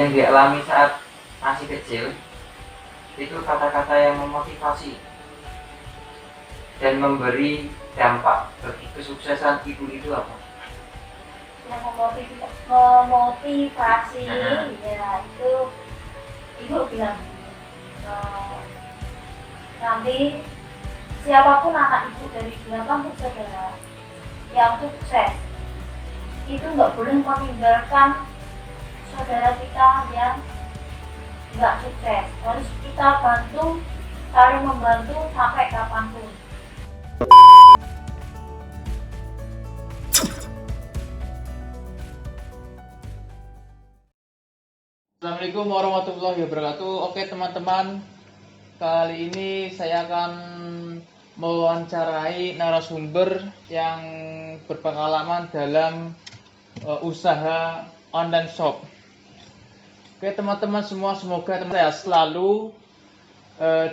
yang dialami saat masih kecil itu kata-kata yang memotivasi dan memberi dampak bagi kesuksesan ibu itu apa? Yang memotivasi ya itu ibu bilang nanti siapapun anak ibu dari 8 bersaudara yang sukses itu nggak boleh meninggalkan saudara kita yang nggak sukses. Harus kita bantu, saling membantu sampai kapanpun. Assalamualaikum warahmatullahi wabarakatuh. Oke teman-teman, kali ini saya akan mewawancarai narasumber yang berpengalaman dalam usaha online shop. Oke teman-teman semua, semoga teman saya selalu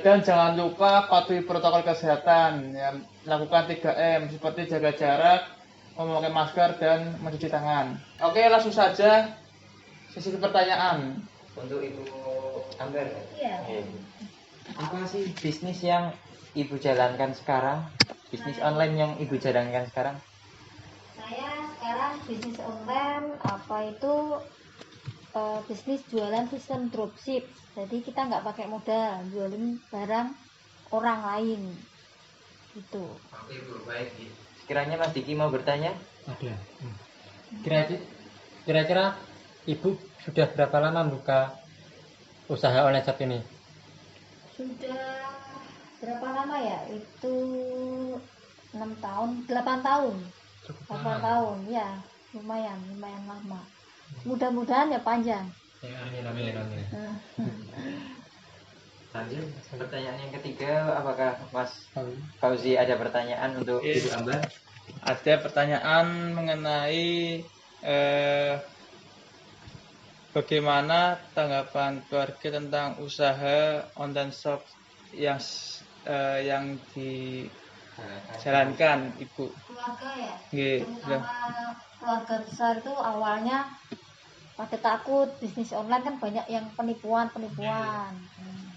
dan jangan lupa patuhi protokol kesehatan, ya, lakukan 3M seperti jaga jarak, memakai masker dan mencuci tangan. Oke, langsung saja sesi pertanyaan Untuk Ibu Amber. Iya. Apa sih bisnis yang Ibu jalankan sekarang? Bisnis online yang Ibu jalankan sekarang? Saya sekarang bisnis online bisnis jualan sistem dropship. Jadi kita nggak pakai modal, jualin barang orang lain gitu. Oke Bu, baik. Sekiranya Mas Diki mau bertanya? Ada. Kira-kira Ibu sudah berapa lama buka usaha online shop ini? Sudah berapa lama ya? Itu 6 tahun, 8 tahun. 8 tahun, ya. Lumayan lama. Mudah-mudahan ya panjang. Ya, amin. Lanjut, pertanyaan yang ketiga, apakah Mas Fauzi ada pertanyaan untuk Ibu Amber? Ada pertanyaan mengenai bagaimana tanggapan keluarga tentang usaha online shop yang dijalankan Ibu? Keluarga ya, Terutama keluarga besar itu awalnya pada takut. Bisnis online kan banyak yang penipuan.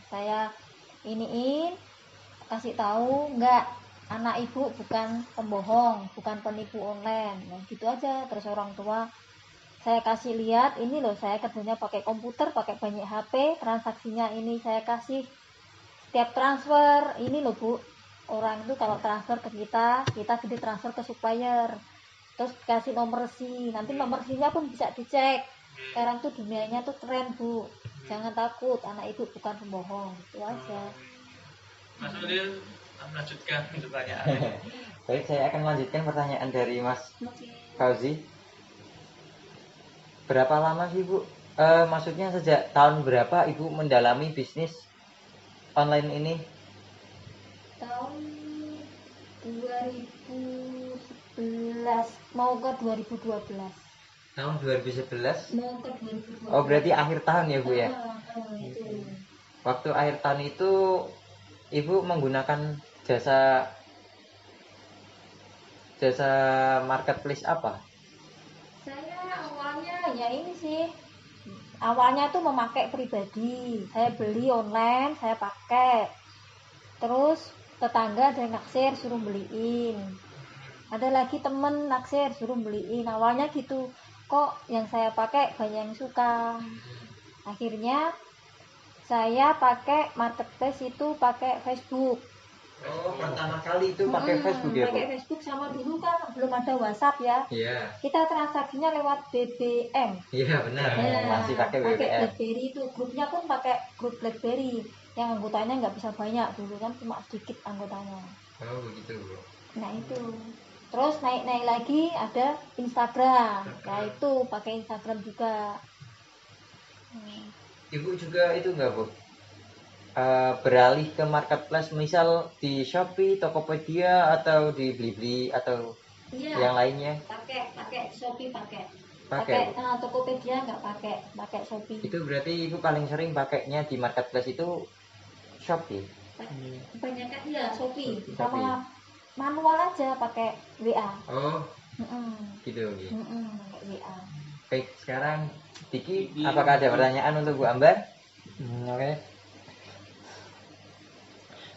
Saya kasih tahu, enggak, anak ibu bukan pembohong, bukan penipu online. Nah, gitu aja. Terus orang tua saya kasih lihat, ini loh saya kerjanya pakai komputer, pakai banyak HP, transaksinya ini saya kasih setiap transfer, ini loh Bu, orang itu kalau transfer ke kita jadi transfer ke supplier, terus kasih nomor SI, nanti nomor SI-nya pun bisa dicek. Sekarang tuh dunianya tuh keren Bu, jangan takut, anak ibu bukan pembohong, itu aja. Mas Ulil melanjutkan pertanyaan. Baik, saya akan melanjutkan pertanyaan dari Mas Fauzi. Berapa lama sih Bu? Maksudnya sejak tahun berapa Ibu mendalami bisnis online ini? Tahun 2011 mau ke 2012. Tahun 2011? Mau ke 2012. Oh, berarti akhir tahun ya Bu ya? Itu. Waktu akhir tahun itu Ibu menggunakan jasa marketplace apa? Saya awalnya ya ini sih. Awalnya tuh memakai pribadi. Saya beli online, saya pakai. Terus tetangga ada yang naksir suruh beliin. Ada lagi temen naksir suruh beliin. Awalnya gitu. Kok yang saya pakai banyak yang suka. Akhirnya saya pakai marketplace itu pakai Facebook. Oh, pertama kali itu pakai Facebook ya, Bu? Pakai Facebook, sama dulu kan belum ada WhatsApp ya. Iya. Kita transaksinya lewat BBM. Iya, benar. Masih pakai BBM. Pakai BlackBerry itu, grupnya pun pakai grup BlackBerry. Yang anggotanya nggak bisa banyak, dulu kan cuma sedikit anggotanya. Oh, begitu, Bu. Nah itu. Terus naik lagi ada Instagram. Nah itu pakai Instagram juga. Ibu juga itu enggak, Bu? Beralih ke marketplace, misal di Shopee, Tokopedia, atau di Blibli atau yang lainnya? Pakai Shopee, pakai Tokopedia nggak pakai Shopee. Itu berarti Ibu paling sering pakainya di marketplace itu Shopee? Kebanyakan ya Shopee. Sama manual aja pakai WA. Oh, gitu. Pakai WA. Baik, sekarang Diki, apakah ada pertanyaan untuk Bu Ambar? Oke.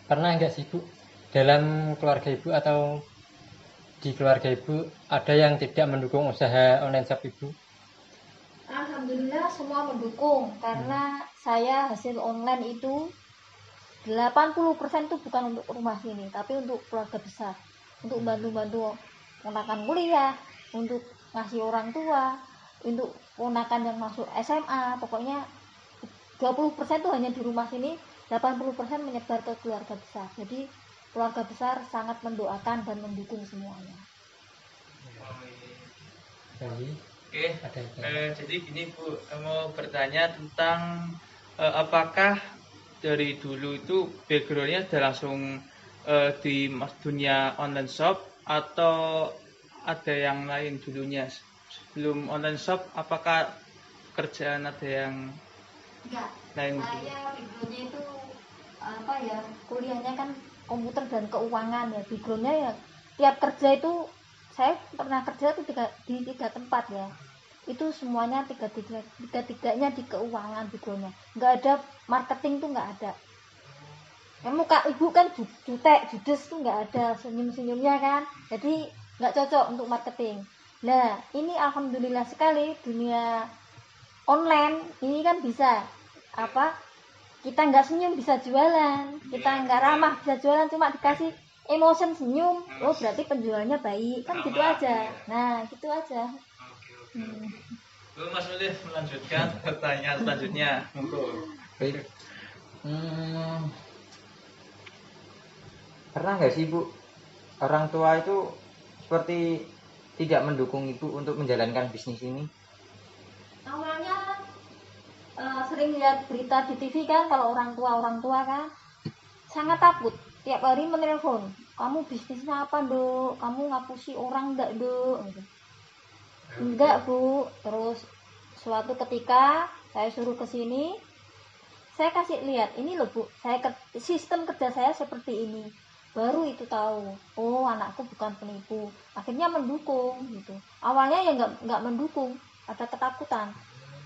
Pernah nggak sih Bu, dalam keluarga Ibu atau di keluarga Ibu ada yang tidak mendukung usaha online shop Ibu? Alhamdulillah semua mendukung karena saya hasil online itu 80% itu bukan untuk rumah sini tapi untuk keluarga besar, untuk bantu-bantu ponakan kuliah, untuk ngasih orang tua, untuk ponakan yang masuk SMA. Pokoknya 20% itu hanya di rumah sini, 80% menyebar ke keluarga besar. Jadi keluarga besar sangat mendoakan dan mendukung semuanya. Jadi Oke, ada jadi gini Bu, mau bertanya tentang apakah dari dulu itu backgroundnya udah langsung di dunia online shop atau ada yang lain dulunya sebelum online shop? Apakah kerjaan ada yang Enggak, lain? saya backgroundnya itu apa ya, kuliahnya kan komputer dan keuangan ya. Backgroundnya ya tiap kerja itu saya pernah kerja tuh di 3 tempat ya, itu semuanya tiga-tiganya di keuangan backgroundnya. Nggak ada marketing tuh, nggak ada. Muka ibu kan jutek judes tuh nggak ada senyum-senyumnya kan, jadi nggak cocok untuk marketing. Nah ini alhamdulillah sekali dunia online ini kan bisa apa, kita nggak senyum bisa jualan, kita nggak ramah bisa jualan, cuma dikasih emotion senyum, oh berarti penjualnya baik kan, gitu aja. Nah gitu aja. Mas boleh melanjutkan pertanyaan selanjutnya, monggo. Baik. Pernah nggak sih Bu, orang tua itu seperti tidak mendukung Ibu untuk menjalankan bisnis ini? Awalnya sering lihat berita di TV kan, kalau orang tua kan sangat takut, tiap hari menelpon, kamu bisnisnya apa Dok, kamu ngapusi orang enggak Dok, gitu. Enggak Bu. Terus suatu ketika saya suruh ke sini, saya kasih lihat, ini loh Bu, sistem kerja saya seperti ini. Baru itu tahu, oh anakku bukan penipu. Akhirnya mendukung gitu. Awalnya ya nggak mendukung, ada ketakutan.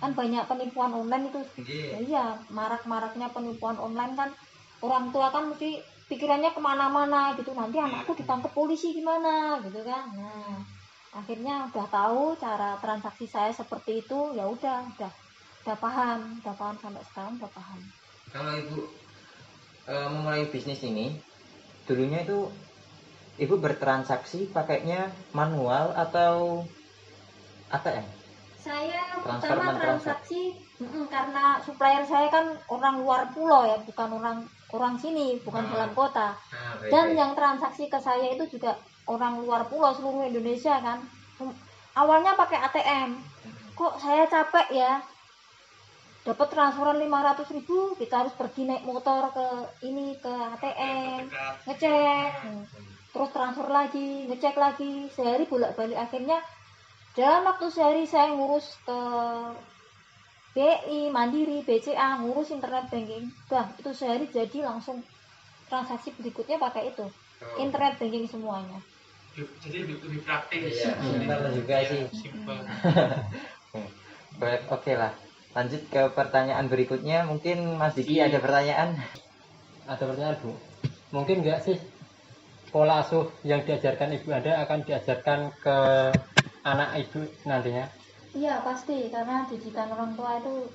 Kan banyak penipuan online itu. Ya, iya, marak-maraknya penipuan online kan. Orang tua kan mesti pikirannya kemana-mana gitu. Nanti anakku ditangkap polisi gimana gitu kan. Nah, akhirnya udah tahu cara transaksi saya seperti itu, ya udah paham sampai sekarang udah paham. Kalau Ibu memulai bisnis ini, dulunya itu Ibu bertransaksi pakainya manual atau ATM? Saya Transfer pertama mentransfer. transaksi karena supplier saya kan orang luar pulau ya, bukan orang sini, bukan dalam kota. Dan yang transaksi ke saya itu juga orang luar pulau, seluruh Indonesia kan. Awalnya pakai ATM. Kok saya capek ya, dapat transferan 500.000, kita harus pergi naik motor ke ATM, ngecek, terus transfer lagi, ngecek lagi, sehari bolak-balik. Akhirnya dalam waktu sehari saya ngurus ke BI, Mandiri, BCA, ngurus internet banking. Itu sehari jadi langsung transaksi berikutnya pakai itu, internet banking semuanya. Jadi lebih praktis. Simpel juga sih. Simpel. Baik, oke lah. Lanjut ke pertanyaan berikutnya. Mungkin Mas Diki ada pertanyaan? Ada pertanyaan Bu, mungkin nggak sih pola asuh yang diajarkan ibu Anda akan diajarkan ke anak ibu nantinya? Iya pasti, karena didikan orang tua itu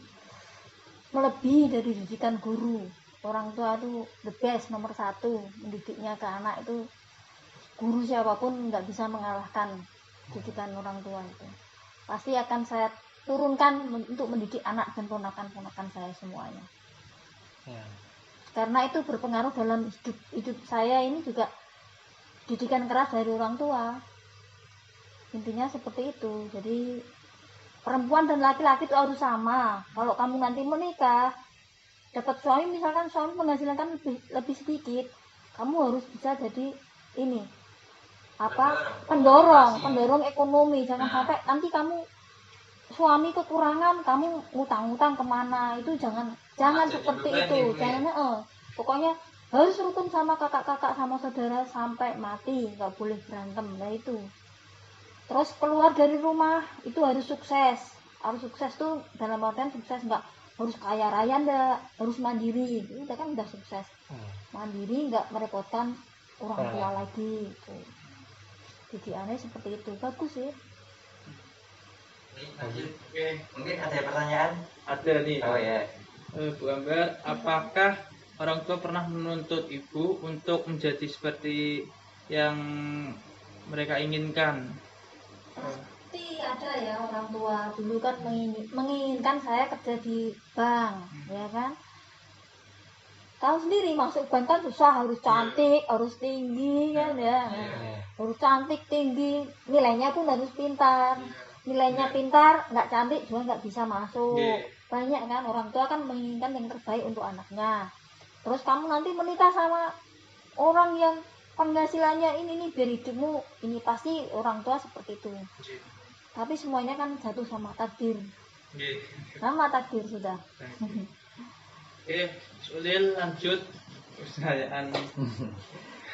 melebihi dari didikan guru. Orang tua itu the best, nomor 1 mendidiknya ke anak itu. Guru siapapun nggak bisa mengalahkan didikan orang tua itu. Pasti akan saya turunkan untuk mendidik anak dan ponakan-ponakan saya semuanya. Ya. Karena itu berpengaruh dalam hidup saya ini juga, didikan keras dari orang tua. Intinya seperti itu. Jadi perempuan dan laki-laki itu harus sama. Kalau kamu nanti menikah, dapat suami, misalkan suami penghasilan kan lebih sedikit, kamu harus bisa jadi ini pendorong ekonomi. Jangan sampai nanti kamu suami kekurangan, kamu ngutang-ngutang kemana, itu jangan seperti itu. Jangan pokoknya harus rukun sama kakak-kakak sama saudara sampai mati, nggak boleh berantem. Nah itu terus keluar dari rumah itu harus sukses, Harus sukses tuh dalam artian sukses nggak harus kaya raya, ndak harus mandiri, udah kan udah sukses mandiri, nggak merepotkan orang tua lagi gitu. Jadi aneh seperti itu, bagus sih. Oke, Mungkin ada pertanyaan? ada nih. Oh ya. Bu Ambar, apakah orang tua pernah menuntut ibu untuk menjadi seperti yang mereka inginkan? Pasti ada ya, orang tua dulu kan menginginkan saya kerja di bank, ya kan. Tahu sendiri masuk bank kan susah, harus cantik, harus tinggi kan ya. Harus cantik, tinggi, nilainya pun harus pintar. Nilainya pintar, nggak cantik juga nggak bisa masuk. Banyak kan, orang tua kan menginginkan yang terbaik untuk anaknya. Terus kamu nanti menikah sama orang yang penghasilannya ini nih biar hidupmu ini, pasti orang tua seperti itu. Tapi semuanya kan jatuh sama takdir. Sama takdir sudah. Oke, Sulil lanjut pertanyaan.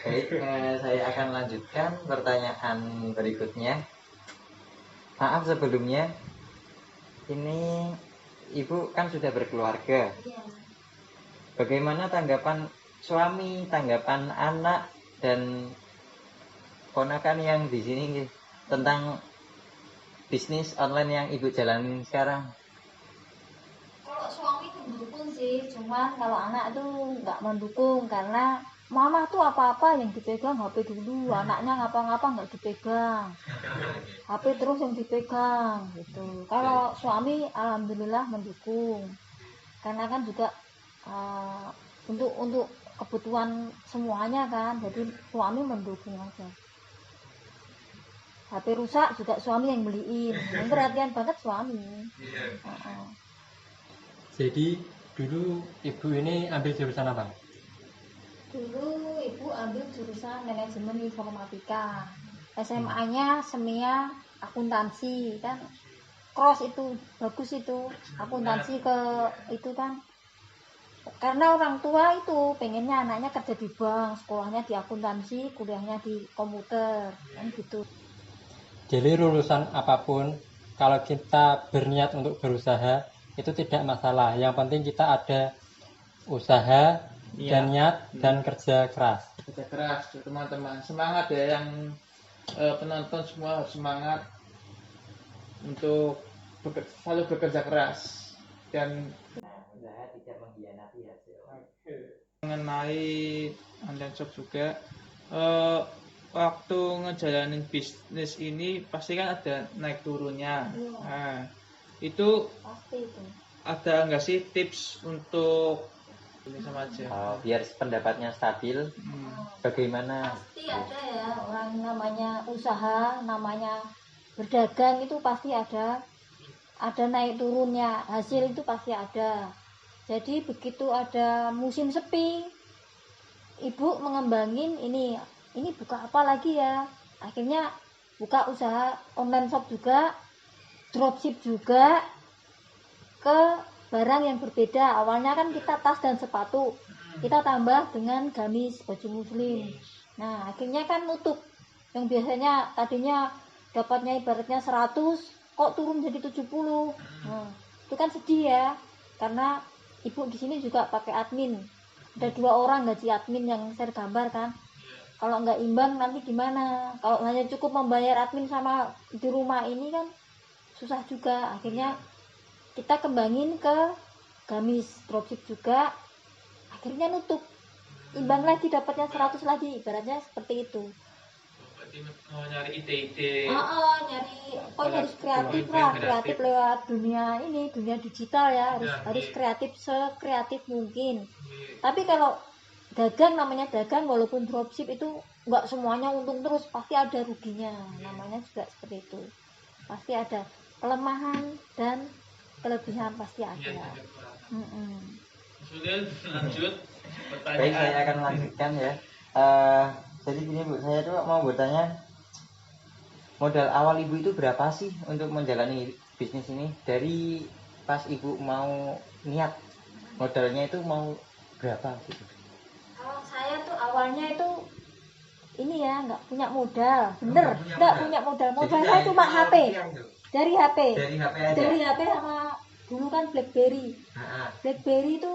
Baik, saya akan lanjutkan pertanyaan berikutnya. Maaf sebelumnya, ini ibu kan sudah berkeluarga. Bagaimana tanggapan suami, tanggapan anak dan ponakan yang di sini tentang bisnis online yang ibu jalanin sekarang? Kalau suami mendukung sih, cuman kalau anak tuh nggak mendukung karena mama tuh apa-apa yang dipegang HP dulu, anaknya ngapa-ngapa nggak dipegang, HP terus yang dipegang gitu. Kalau suami alhamdulillah mendukung, karena kan juga untuk kebutuhan semuanya kan, jadi suami mendukung aja. HP rusak juga suami yang beliin, yang perhatian banget suami. Jadi dulu ibu ini ambil jurusan apa? Dulu ibu ambil jurusan manajemen informatika, SMA-nya semia akuntansi kan, cross itu bagus itu, akuntansi ke itu kan, karena orang tua itu pengennya anaknya kerja di bank, sekolahnya di akuntansi, kuliahnya di komputer kan gitu. Jadi lulusan apapun, kalau kita berniat untuk berusaha itu tidak masalah. Yang penting kita ada usaha dan niat dan kerja keras. Kerja keras teman-teman, semangat ya yang penonton semua harus semangat untuk selalu bekerja keras dan Usaha tidak mengkhianati hasil. mengenai online shop juga. Waktu ngejalanin bisnis ini pasti kan ada naik turunnya. Nah, itu Pasti itu. ada nggak sih tips untuk ini sama aja? Biar pendapatnya stabil, bagaimana? Pasti ada ya, orang namanya usaha, namanya berdagang itu pasti ada naik turunnya, hasil itu pasti ada. Jadi begitu ada musim sepi, ibu mengembangin ini buka apa lagi ya, akhirnya buka usaha online shop juga, dropship juga, ke barang yang berbeda. Awalnya kan kita tas dan sepatu, kita tambah dengan gamis, baju muslim. Nah akhirnya kan nutup, yang biasanya tadinya dapatnya ibaratnya 100 kok turun jadi 70. Nah itu kan sedih ya, karena ibu di sini juga pakai admin, ada 2 orang gaji admin yang share gambar kan. Kalau nggak imbang nanti gimana, kalau hanya cukup membayar admin sama di rumah ini kan susah juga. Akhirnya kita kembangin ke gamis, dropship juga, akhirnya nutup, imbang lagi, dapatnya 100 lagi, ibaratnya seperti itu. Berarti mau nyari ide-ide. Nyari harus kreatif lah, kreatif lewat dunia ini, dunia digital ya, harus kreatif, sekreatif mungkin. Tapi kalau dagang, namanya dagang, walaupun dropship itu nggak semuanya untung terus, pasti ada ruginya, namanya juga seperti itu, pasti ada kelemahan dan kelebihan, pasti ada. Sudah lanjut pertanyaan. Baik, saya akan lanjutkan ya. Jadi gini Bu, saya tuh mau bertanya, modal awal ibu itu berapa sih untuk menjalani bisnis ini? Dari pas ibu mau niat, modalnya itu mau berapa gitu? Kalau saya tuh awalnya itu ini ya, nggak punya modal, bener, nggak punya modal. Modal saya cuma HP. Dari HP. Dari HP aja. Dari HP sama dulu kan BlackBerry. Heeh. BlackBerry itu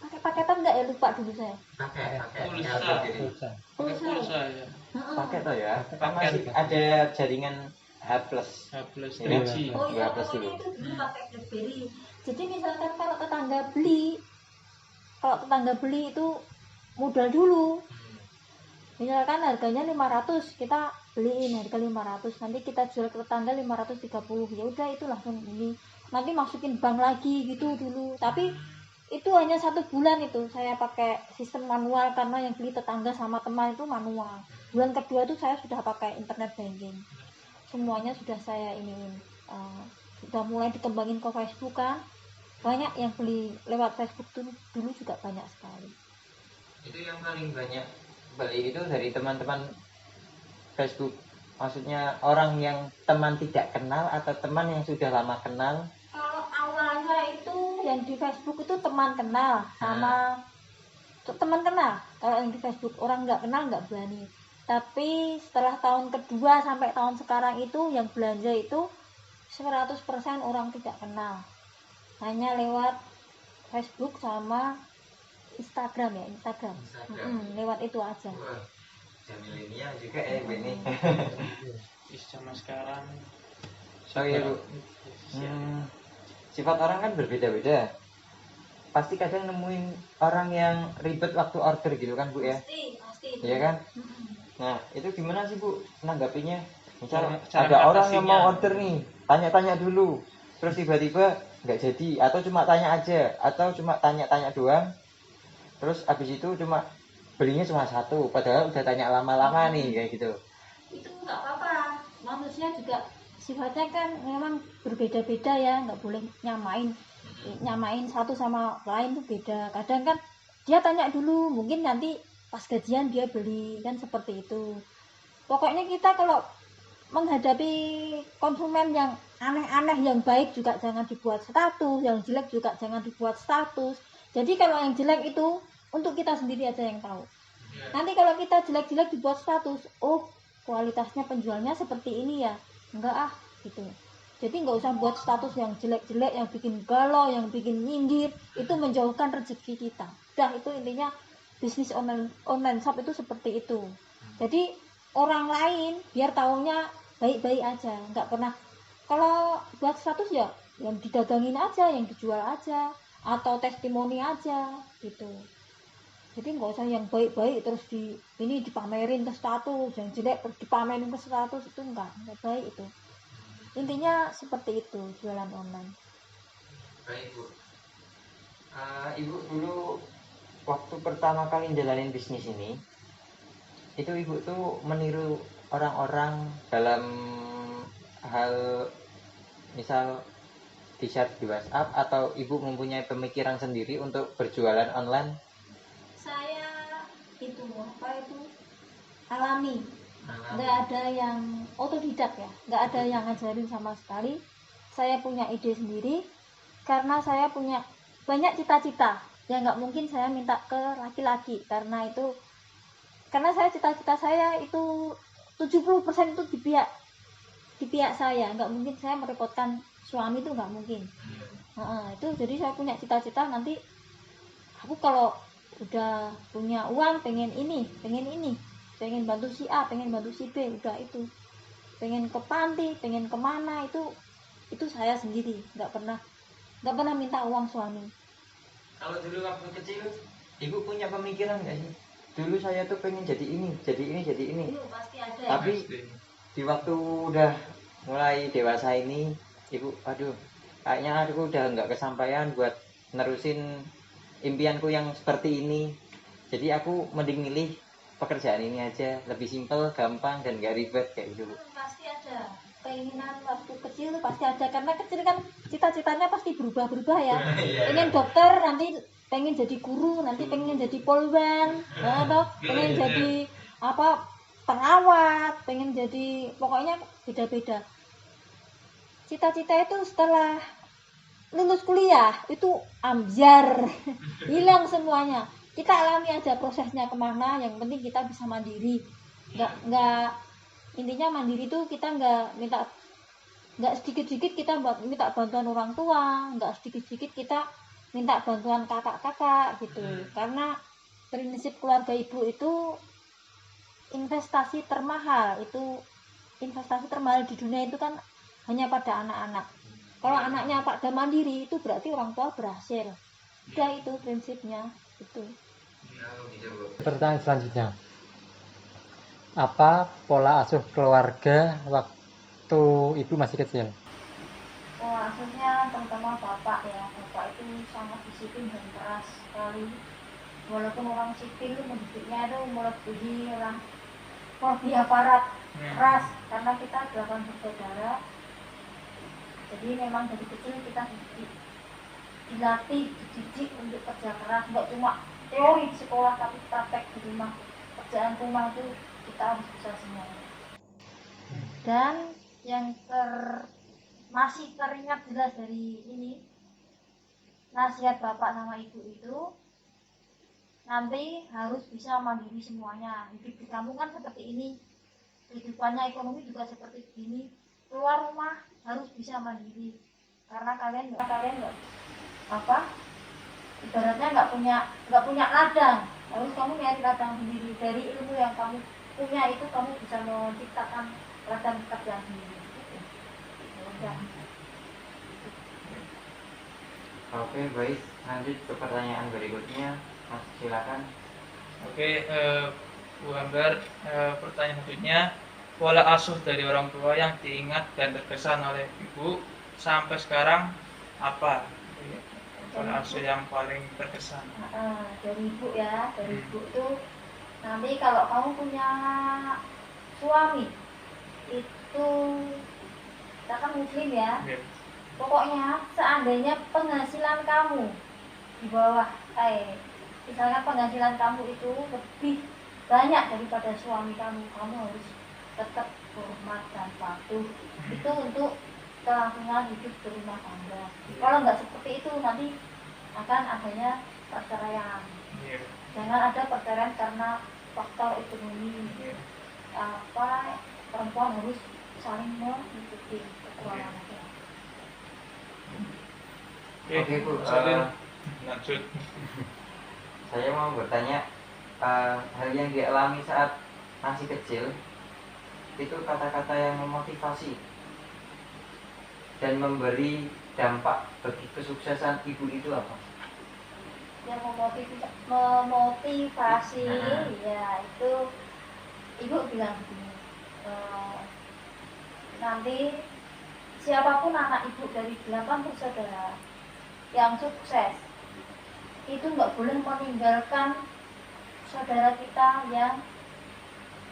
pakai paketan nggak ya, lupa dulu saya. Pakai Pulsa. Pulsa. Pakai pulsa ya. Heeh. pakai toh ya. Kan Pakai. masih ada jaringan H+. H plus Iya. 3G. Oh iya, Berapa sih, pokoknya Bu? itu dulu pakai BlackBerry. Jadi misalkan kalau tetangga beli itu modal dulu. Misalkan harganya 500, kita beliin harga 500, nanti kita jual ke tetangga 530. Ya udah itu langsung ini. Nanti masukin bank lagi gitu dulu. Tapi itu hanya 1 bulan itu saya pakai sistem manual karena yang beli tetangga sama teman itu manual. Bulan kedua itu saya sudah pakai internet banking. Semuanya sudah saya iniin. Sudah mulai dikembangin ke Facebook kan. Banyak yang beli lewat Facebook tuh dulu juga banyak sekali. Itu yang paling banyak beli itu dari teman-teman Facebook. Maksudnya orang yang teman tidak kenal atau teman yang sudah lama kenal? Kalau awalnya itu yang di Facebook itu teman kenal sama teman kenal. Kalau yang di Facebook orang nggak kenal nggak berani. Tapi setelah tahun kedua sampai tahun sekarang itu yang belanja itu 100% orang tidak kenal. Hanya lewat Facebook sama Instagram ya, Instagram. Lewat itu aja. Wah, jam milenial juga ya ini. Sama sekarang. Oh iya Bu. Sifat orang kan berbeda-beda. Pasti kadang nemuin orang yang ribet waktu order gitu kan Bu ya? Pasti. Iya kan? Nah, itu gimana sih Bu menanggapinya? Misal Cara ada orang yang mengatasinya. mau order nih, tanya-tanya dulu, terus tiba-tiba nggak jadi, atau cuma tanya aja, atau cuma tanya-tanya doang, terus abis itu cuma belinya cuma 1, padahal udah tanya lama-lama nih kayak gitu. Itu nggak apa-apa, manusia juga sifatnya kan memang berbeda-beda ya, nggak boleh nyamain satu sama lain tuh beda. Kadang kan dia tanya dulu, mungkin nanti pas gajian dia beli, kan seperti itu. Pokoknya kita kalau menghadapi konsumen yang aneh-aneh, yang baik juga jangan dibuat status, yang jelek juga jangan dibuat status. Jadi kalau yang jelek itu untuk kita sendiri aja yang tahu. Nanti kalau kita jelek-jelek dibuat status, oh kualitasnya penjualnya seperti ini ya, enggak gitu. Jadi nggak usah buat status yang jelek-jelek, yang bikin galau, yang bikin nyindir, itu menjauhkan rezeki kita. Udah, itu intinya bisnis online shop itu seperti itu. Jadi orang lain biar taunya baik-baik aja, nggak pernah. Kalau buat status ya yang didagangin aja, yang dijual aja, atau testimoni aja gitu. Jadi nggak usah yang baik-baik terus ini dipamerin ke status, yang jelek terus dipamerin ke status, itu enggak baik itu. Intinya seperti itu jualan online. Baik Bu. Ibu dulu waktu pertama kali jalanin bisnis ini, itu Ibu tuh meniru orang-orang dalam hal misal di-share di WhatsApp, atau Ibu mempunyai pemikiran sendiri untuk berjualan online? Saya itu alami, nggak ada yang otodidak ya, nggak ada yang ngajarin sama sekali. Saya punya ide sendiri karena saya punya banyak cita-cita yang nggak mungkin saya minta ke laki-laki, karena saya cita-cita saya itu 70% itu di pihak saya, nggak mungkin saya merepotkan suami, itu nggak mungkin. Itu jadi saya punya cita-cita nanti aku kalau udah punya uang pengen ini, pengen bantu si A, pengen bantu si B, udah itu. Pengen ke panti, pengen kemana, itu saya sendiri, nggak pernah minta uang suami. Kalau dulu waktu kecil, Ibu punya pemikiran nggak sih? Dulu saya tuh pengen jadi ini. Itu pasti ada ya. Tapi di waktu udah mulai dewasa ini, Ibu, aduh, kayaknya aku udah nggak kesampaian buat nerusin impianku yang seperti ini. Jadi aku mending milih pekerjaan ini aja, lebih simpel, gampang, dan gak ribet kayak gitu. Pasti ada keinginan waktu kecil, pasti ada, karena kecil kan cita-citanya pasti berubah-berubah ya. Pengen dokter, nanti pengen jadi guru, nanti pengen jadi polwan, atau pengen jadi perawat, pengen jadi, pokoknya beda-beda. Cita-cita itu setelah lulus kuliah itu ambyar, hilang semuanya. Kita alami aja prosesnya kemana, yang penting kita bisa mandiri. Nggak intinya mandiri itu kita nggak minta nggak sedikit-sedikit kita minta bantuan orang tua, nggak sedikit-sedikit kita minta bantuan kakak-kakak gitu. Karena prinsip keluarga ibu itu investasi termahal, di dunia itu kan hanya pada anak-anak. Kalau anaknya pada mandiri itu berarti orang tua berhasil. Udah itu prinsipnya itu. Pertanyaan selanjutnya, apa pola asuh keluarga waktu ibu masih kecil? Asuhnya terutama bapak ya, bapak itu sangat disiplin dan keras sekali. Walaupun orang sipil mendidiknya itu melebihi orang di aparat, keras karena kita 8 bersaudara. Jadi memang dari kecil kita dilatih, dididik untuk kerja keras, nggak cuma teori di sekolah tapi praktek di rumah. Kerjaan rumah itu kita harus bisa semua. Dan yang masih teringat jelas dari ini, nasihat bapak sama ibu itu nanti harus bisa mandiri semuanya. Hidup di kampung kan seperti ini, kehidupannya ekonomi juga seperti ini. Keluar rumah harus bisa mandiri, karena kalian nggak ibaratnya nggak punya ladang, harus kamu nyari ladang sendiri. Dari ilmu yang kamu punya itu kamu bisa menciptakan ladang pekerjaan sendiri. Oke, baik. Lanjut ke pertanyaan berikutnya. Mas, silakan. Oke, Bu Ambar, pertanyaan selanjutnya, pola asuh dari orang tua yang diingat dan terkesan oleh Ibu sampai sekarang apa? Pola asuh yang paling terkesan. Dari ibu ya, dari ibu tuh nanti kalau kamu punya suami itu, kita kan muslim ya, pokoknya seandainya penghasilan kamu di bawah misalnya penghasilan kamu itu lebih banyak daripada suami kamu harus tetap hormat dan patuh. Itu untuk kelangsungan hidup berumah tangga. Kalau nggak seperti itu nanti akan adanya perceraian. Jangan ada perceraian karena faktor ekonomi. Perempuan harus saling mengikuti kekuatan laki-laki. Oke, Bu. Lanjut. Saya mau bertanya, hal yang dialami saat masih kecil itu kata-kata yang memotivasi dan memberi dampak bagi kesuksesan ibu itu apa? Yang memotivasi ya itu ibu bilang begini, nanti siapapun anak ibu dari 8 bersaudara yang sukses itu nggak boleh meninggalkan saudara kita yang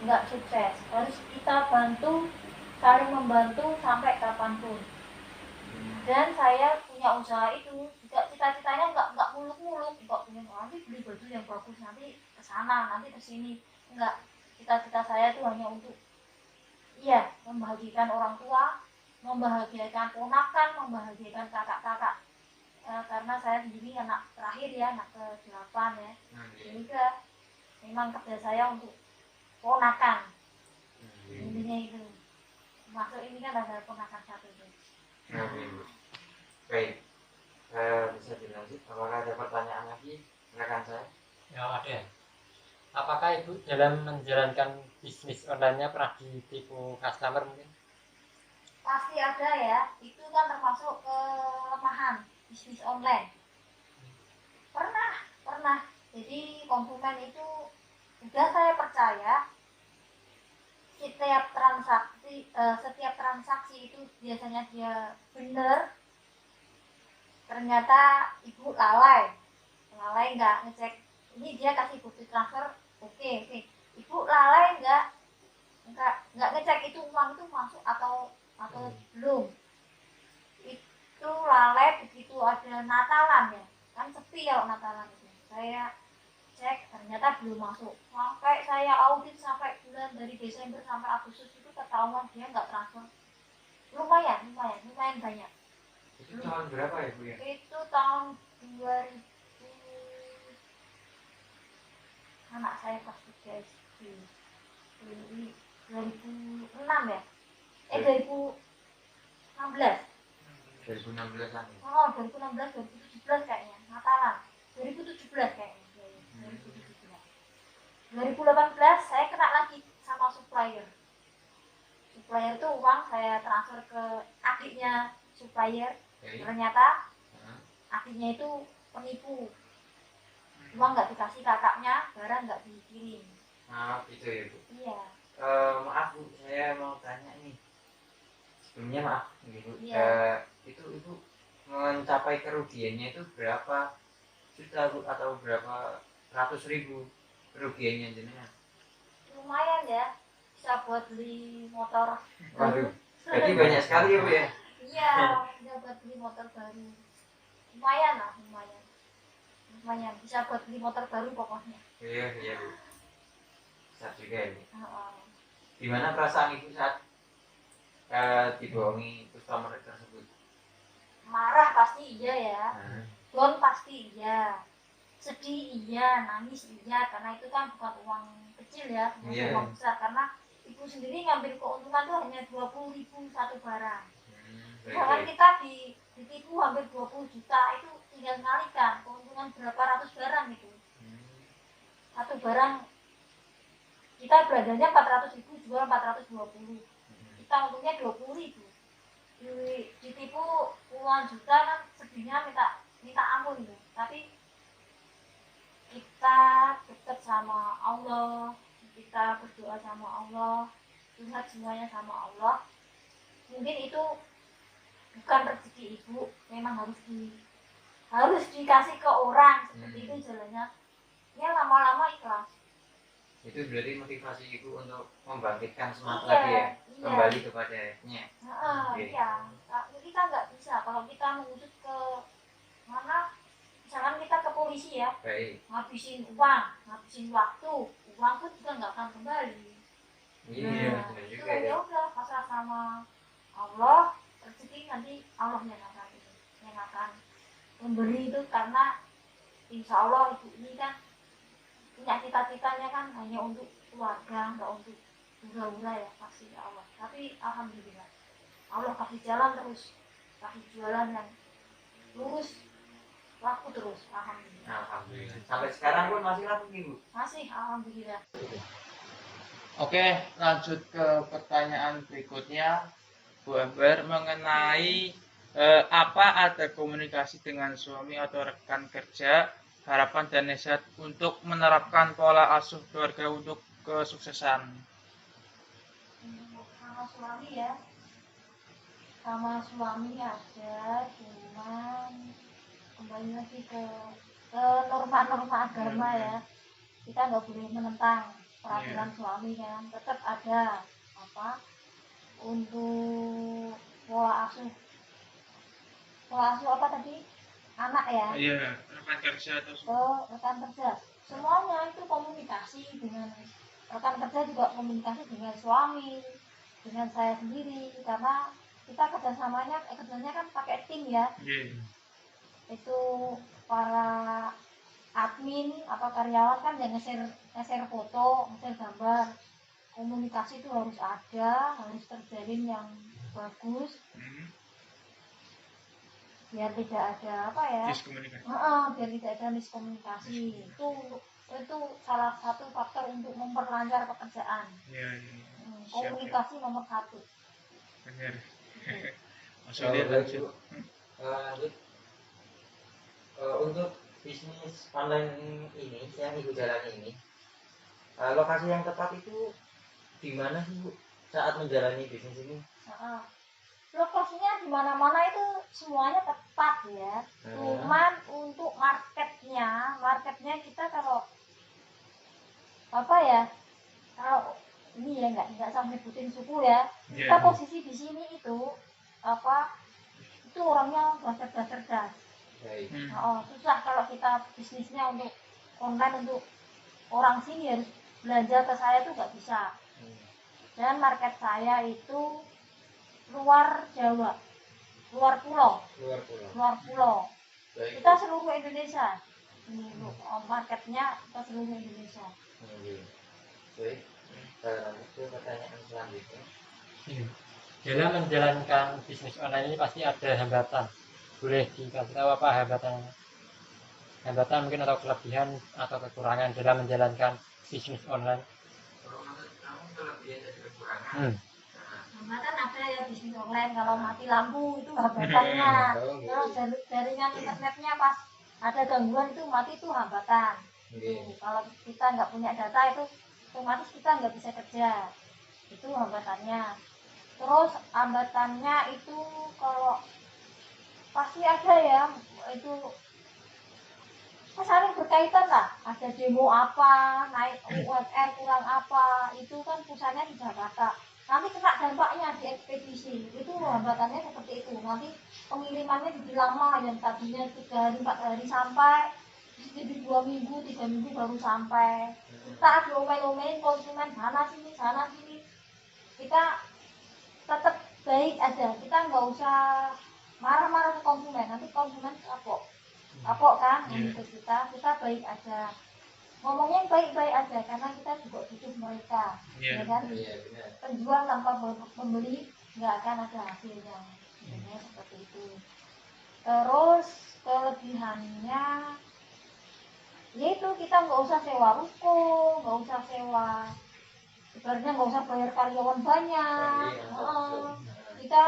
nggak sukses. Harus kita bantu, saling membantu sampai kapanpun. Dan saya punya usaha itu juga cita-citanya nggak muluk-muluk, nggak punya nanti beli baju yang bagus nanti kesana nanti kesini, nggak. Cita-cita saya itu hanya untuk membahagiakan orang tua, membahagiakan ponakan, membahagiakan kakak-kakak. Karena saya sendiri anak terakhir ya, anak ke-8 ya. Sehingga memang kerja saya untuk ponakan. Intinya itu. Masuk ini kan ada ponakan satu itu. Baik. Bisa dilanjut. Apakah ada pertanyaan lagi rekan saya? Ya, ada. Apakah ibu dalam menjalankan bisnis online-nya pernah ditipu customer mungkin? Pasti ada ya. Itu kan termasuk kelemahan bisnis online. Pernah. Jadi konsumen itu sudah saya percaya setiap transaksi itu biasanya dia benar. Ternyata ibu lalai nggak ngecek, ini dia kasih bukti transfer, oke. Ibu lalai nggak ngecek itu uang itu masuk atau belum. Itu lalai begitu ada Natalan ya, kan sepi ya Natalan itu. Saya cek ternyata belum masuk. Sampai saya audit sampai bulan dari Desember sampai Agustus itu ketahuan dia nggak transfer. Lumayan banyak. Itu tahun berapa ya, Bu ya? Itu tahun 2000, anak saya pas 3 SD, 2006 ya. 2000 16. 2016an. Oh, 2016, 2017 kayaknya, Natalan. 2017 kayaknya. 2017. 2018 saya kena lagi sama supplier. Supplier itu uang saya transfer ke adiknya supplier. Oke. Ternyata Nah, adiknya itu penipu. Uang nggak dikasih kakaknya, barang nggak dikirim. maaf itu ya Bu. Iya. Maaf Bu, saya mau tanya nih. Sebelumnya maaf nih Bu. Iya. Itu Ibu mencapai kerugiannya itu berapa juta Bu atau berapa ratus ribu kerugiannya jenengan? Lumayan ya, bisa buat beli motor Waduh, baru. berarti banyak sekali ya Bu ya. Iya, bisa buat beli motor baru. Lumayan lah, lumayan. Lumayan, bisa buat beli motor baru pokoknya. Iya iya Bu. Besar juga ya Bu. Heeh. Gimana perasaan Ibu saat dibohongi customer tersebut? Marah pasti iya ya, Nah, down pasti iya, sedih iya, nangis iya, karena itu kan bukan uang kecil ya, bukan Iya. uang besar, karena ibu sendiri ngambil keuntungan tuh hanya 20.000 satu barang. Misalkan baik. kita ditipu hampir 20 juta, itu tinggal kalikan keuntungan berapa ratus barang itu. Satu barang kita belanjanya 400.000, jual 420, kita untungnya 20.000. Ditipu puluhan juta kan sedihnya minta ampun gitu. Tapi kita dekat sama Allah, kita berdoa sama Allah, lihat semuanya sama Allah. Mungkin itu bukan rezeki ibu, memang harus dikasih ke orang, seperti itu jalannya. Ya lama-lama ikhlas. Itu berarti motivasi Ibu untuk membangkitkan semangat Iya, lagi ya, iya. kembali kepadanya. Iya, kita nggak bisa kalau kita mengusut ke mana, misalkan kita ke polisi ya, Baik. ngabisin uang, ngabisin waktu, uang pun juga nggak akan kembali. Iya, Nah, benar itu juga ya ya. udah pasrah sama Allah, rezeki nanti Allah yang akan memberi itu, karena insya Allah ibu ini kan punya cita-citanya kan hanya untuk keluarga, nggak untuk hura-hura ya, pasti ya Allah. Tapi alhamdulillah Allah kasih jalan terus, kasih jualan yang lurus, laku terus, alhamdulillah. Alhamdulillah. Sampai sekarang pun masih laku Ibu. Masih alhamdulillah. Oke, lanjut ke pertanyaan berikutnya, Bu Amber, mengenai apa ada komunikasi dengan suami atau rekan kerja, harapan dan nasihat untuk menerapkan pola asuh keluarga untuk kesuksesan. Sama suami ya, sama suami ada, cuman kembali lagi ke norma-norma agama ya. Kita nggak boleh menentang peraturan suami kan, tetap ada apa untuk pola asuh apa tadi, anak ya, Iya, rekan kerja atau ke rekan kerja, semuanya itu komunikasi dengan rekan kerja, juga komunikasi dengan suami, dengan saya sendiri, karena kita kerjanya kan pakai tim ya. Itu para admin apa karyawan kan yang nge-share foto, nge-share gambar, komunikasi itu harus ada, harus terjalin yang bagus, biar tidak ada apa ya, diskomunikasi. biar tidak ada miskomunikasi. Itu salah satu faktor untuk memperlancar pekerjaan. Komunikasi nomor 1. Benar. Maksudnya lanjut. Lanjut. Untuk bisnis online ini yang Ibu jalani ini, lokasi yang tepat itu di mana sih Bu saat menjalani bisnis ini? Lokasinya di mana-mana itu semuanya tepat ya. Cuman untuk marketnya kita kalau apa ya, kalau ini ya nggak sampai nyebutin suku ya. Kita posisi di sini itu apa, itu orangnya udah cerdas. Susah kalau kita bisnisnya untuk online untuk orang sini harus belanja ke saya tuh nggak bisa. Dan market saya itu luar Jawa, luar pulau. Kita seluruh Indonesia. Ini marketnya kita seluruh Indonesia. Baik. Lanjut ke pertanyaan selanjutnya. dalam menjalankan bisnis online ini pasti ada hambatan. Boleh dikasih tahu apa hambatannya? Hambatan mungkin atau kelebihan atau kekurangan dalam menjalankan bisnis online. Kamu kelebihan dan kekurangan. Hambatan ada ya bisnis online, kalau mati lampu itu hambatannya. Terus jaringan internetnya pas ada gangguan itu mati, itu hambatan. Kalau kita nggak punya data itu otomatis kita nggak bisa kerja, itu hambatannya. Terus hambatannya itu kalau pasti ada ya, itu saling berkaitan lah, ada demo apa, naik UMR kurang apa, itu kan pusatnya di Jakarta, nanti kena dampaknya di ekspedisi, itu hambatannya seperti itu. Nanti pengirimannya jadi lama, yang tadinya 3 hari 4 hari sampai jadi 2 minggu 3 minggu baru sampai. Kita diomel-omelin konsumen sana sini, kita tetap baik aja, kita nggak usah marah-marah ke konsumen, nanti konsumen kapok kan, untuk kita baik aja, ngomongnya baik-baik aja, karena kita juga butuh mereka, ya kan. Penjual tanpa pembeli nggak akan ada hasilnya, seperti itu. Terus kelebihannya yaitu kita nggak usah sewa ruko, nggak usah sewa, sebenarnya nggak usah bayar karyawan banyak, kita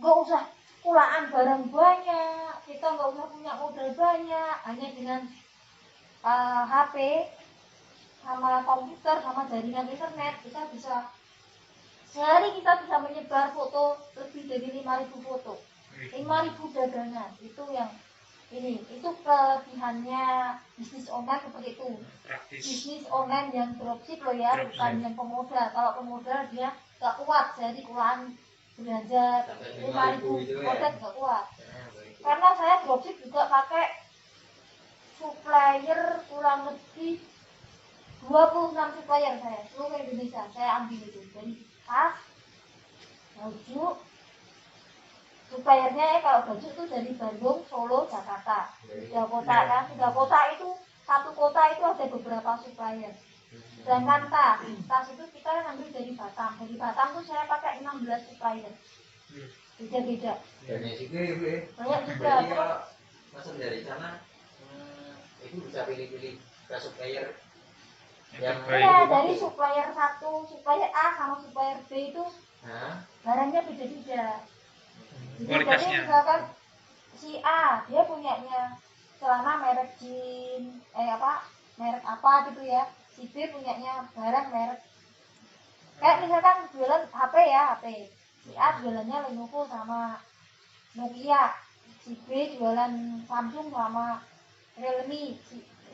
nggak usah kulaan barang banyak, kita nggak usah punya modal banyak, hanya dengan HP sama komputer sama jaringan internet kita bisa sehari kita bisa menyebar foto lebih dari 5.000 foto, 5.000 dagangan. Itu yang itu kelebihannya bisnis online seperti itu. Bisnis online yang dropship loh ya, bukan yang pemodal. Kalau pemodal dia nggak kuat, jadi kulaan belanja 5.000 modal nggak kuat. Karena saya dropship juga pakai supplier kurang lebih 26 supplier, saya seluruh Indonesia saya ambil itu, dari tas, baju, suppliernya kalau baju itu dari Bandung, Solo, Jakarta, 3 kota kan. 3 kota itu, satu kota itu ada beberapa supplier. Sedangkan tas itu kita ambil dari Batam. Dari Batam tuh saya pakai 16 supplier, beda-beda. Banyak juga ya Bu ya. Banyak juga. Berarti kalau pesan dari sana, Ibu bisa pilih-pilih ke supplier yang iya, dari supplier 1, supplier A sama supplier B itu barangnya beda-beda. Jadi misalkan si A dia punyanya celana merek jeans, merek apa gitu ya. Si B punyanya barang merek, kayak misalkan jualan HP ya, HP. Si A jualannya Lenovo sama Nokia, si B jualan Samsung sama Realme,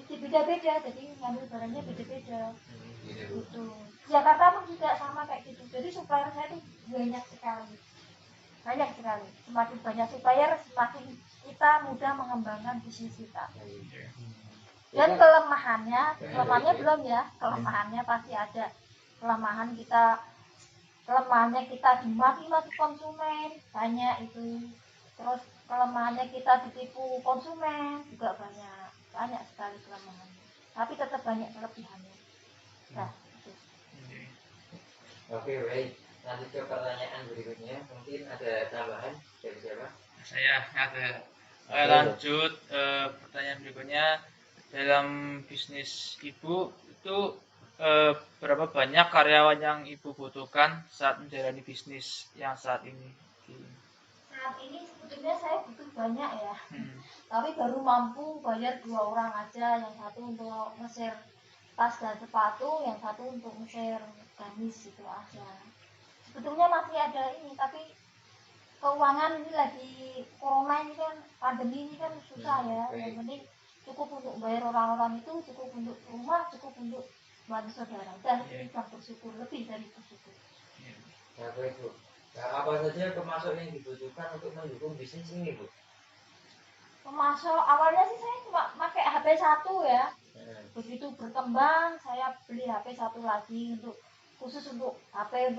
beda-beda, jadi ngambil barangnya beda-beda. Gitu. Jakarta pun juga sama kayak gitu. Jadi supplier saya itu banyak sekali. Semakin banyak supplier, semakin kita mudah mengembangkan bisnis kita. Dan kelemahannya belum ya. Kelemahannya pasti ada. Kelemahannya kita dimaki-maki konsumen, banyak itu. Terus kelemahannya kita ditipu konsumen juga banyak sekali kelemahannya. Tapi tetap banyak kelebihannya. Nah, itu. Oke, baik. Lanjut ke pertanyaan berikutnya. Mungkin ada tambahan dari siapa? Saya ada. Lanjut pertanyaan berikutnya. Dalam bisnis Ibu itu berapa banyak karyawan yang Ibu butuhkan saat menjalani bisnis yang saat ini? Saat ini sebetulnya saya butuh banyak ya. Tapi baru mampu bayar 2 orang aja, yang satu untuk nge-share tas dan sepatu, yang satu untuk nge-share gamis gitu aja. Sebetulnya masih ada ini, tapi keuangan ini lagi corona ini kan, pandemi ini kan susah ya. Yang penting cukup untuk bayar orang-orang itu, cukup untuk rumah, cukup untuk bantu saudara. Dan kita bersyukur, lebih dari bersyukur. Ya, baik Bu. Nah, apa saja pemasok yang dibutuhkan untuk mendukung bisnis ini Bu? Pemasok awalnya sih saya cuma pakai HP 1 ya. Begitu berkembang saya beli HP 1 lagi khusus untuk HP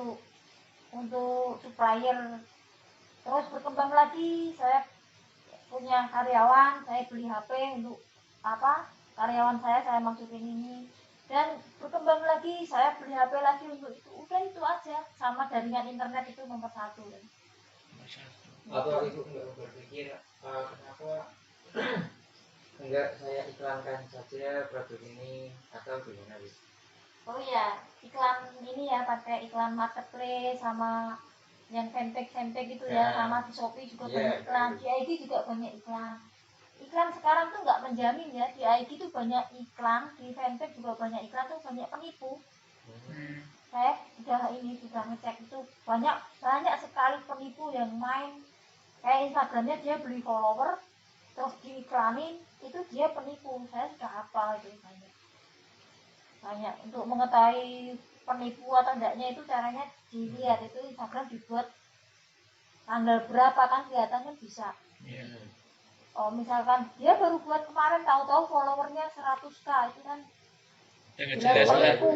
untuk supplier. Terus berkembang lagi, saya punya karyawan, saya beli HP untuk karyawan saya masukin ini. Dan berkembang lagi, saya beli HP lagi untuk itu. Udah itu aja, sama jaringan internet itu nomor 1. Atau ibu nggak berpikir kenapa enggak saya iklankan saja produk ini atau gimana Bu? Oh iya, iklan ini ya, pakai iklan marketplace sama yang fanpage gitu ya, Nah, sama di Shopee juga iya, banyak iklan, betul. di IG juga banyak iklan. Iklan sekarang tuh nggak menjamin ya, di IG tuh banyak iklan, di fanpage juga banyak iklan, tuh banyak penipu. Saya sudah ngecek itu banyak sekali penipu yang main kayak Instagramnya dia beli follower terus diiklanin, itu dia penipu. Saya sudah hafal itu banyak untuk mengetahui penipu atau enggaknya itu caranya dilihat itu Instagram dibuat tanggal berapa kan kelihatan kan bisa. Oh misalkan dia baru buat kemarin tahu-tahu followernya 100k itu kan jelas penipu.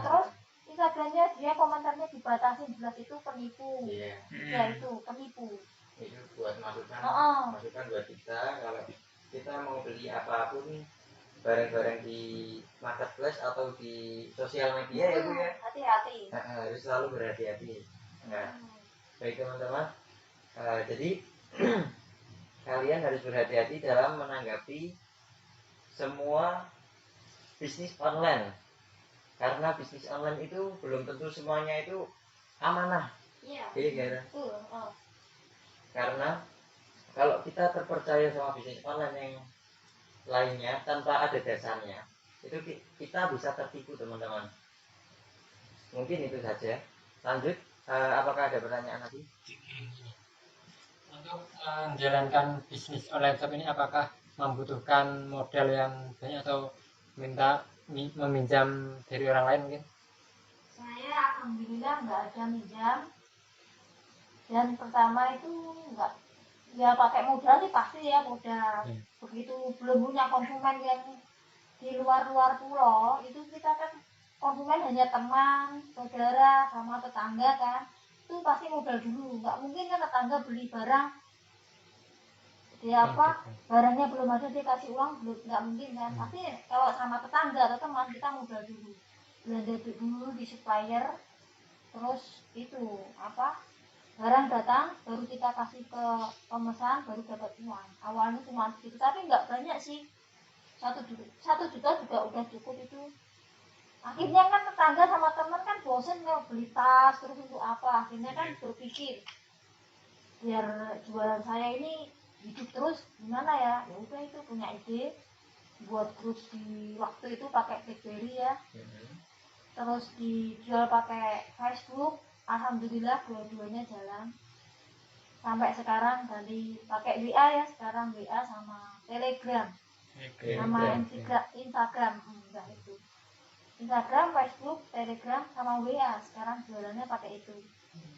Terus Instagramnya dia komentarnya dibatasi jelas itu penipu. Ya itu penipu. Itu buat masukan buat kita kalau kita mau beli apapun barang-barang di marketplace atau di sosial media ya Bu ya. Hati-hati. Harus selalu berhati-hati. Nah, baik teman-teman. Jadi kalian harus berhati-hati dalam menanggapi semua bisnis online. Karena bisnis online itu belum tentu semuanya itu amanah. Iya. Iya kan? Karena kalau kita terpercaya sama bisnis online yang lainnya tanpa ada dasarnya, itu kita bisa tertipu teman-teman. Mungkin itu saja. Lanjut, apakah ada pertanyaan lagi? Untuk menjalankan bisnis online shop ini apakah membutuhkan modal yang banyak atau meminjam dari orang lain mungkin? Saya alhamdulillah nggak ada minjam. Dan pertama itu nggak, ya pakai modal sih pasti ya modal. Begitu belum punya konsumen yang di luar pulau, itu kita kan konsumen hanya teman, saudara, sama tetangga kan, itu pasti modal dulu. Nggak mungkin kan tetangga beli barang dia barangnya belum ada dia kasih uang, belum, nggak mungkin kan. Tapi kalau sama tetangga atau teman kita modal dulu, belanja dulu di supplier, terus itu barang datang baru kita kasih ke pemesan baru dapat uang. Awalnya cuma gitu tapi nggak banyak sih, 1 juta juga udah cukup itu. Akhirnya kan tetangga sama teman kan bosen mau beli tas terus untuk apa, akhirnya kan berpikir biar jualan saya ini hidup terus gimana ya. Ya udah itu punya ide buat grup di waktu itu pakai BlackBerry ya, terus dijual pakai Facebook. Alhamdulillah dua-duanya jalan sampai sekarang. Dari pakai WA ya sekarang, WA sama Telegram sama Instagram. Enggak itu Instagram, Facebook, Telegram sama WA sekarang jualannya pakai itu.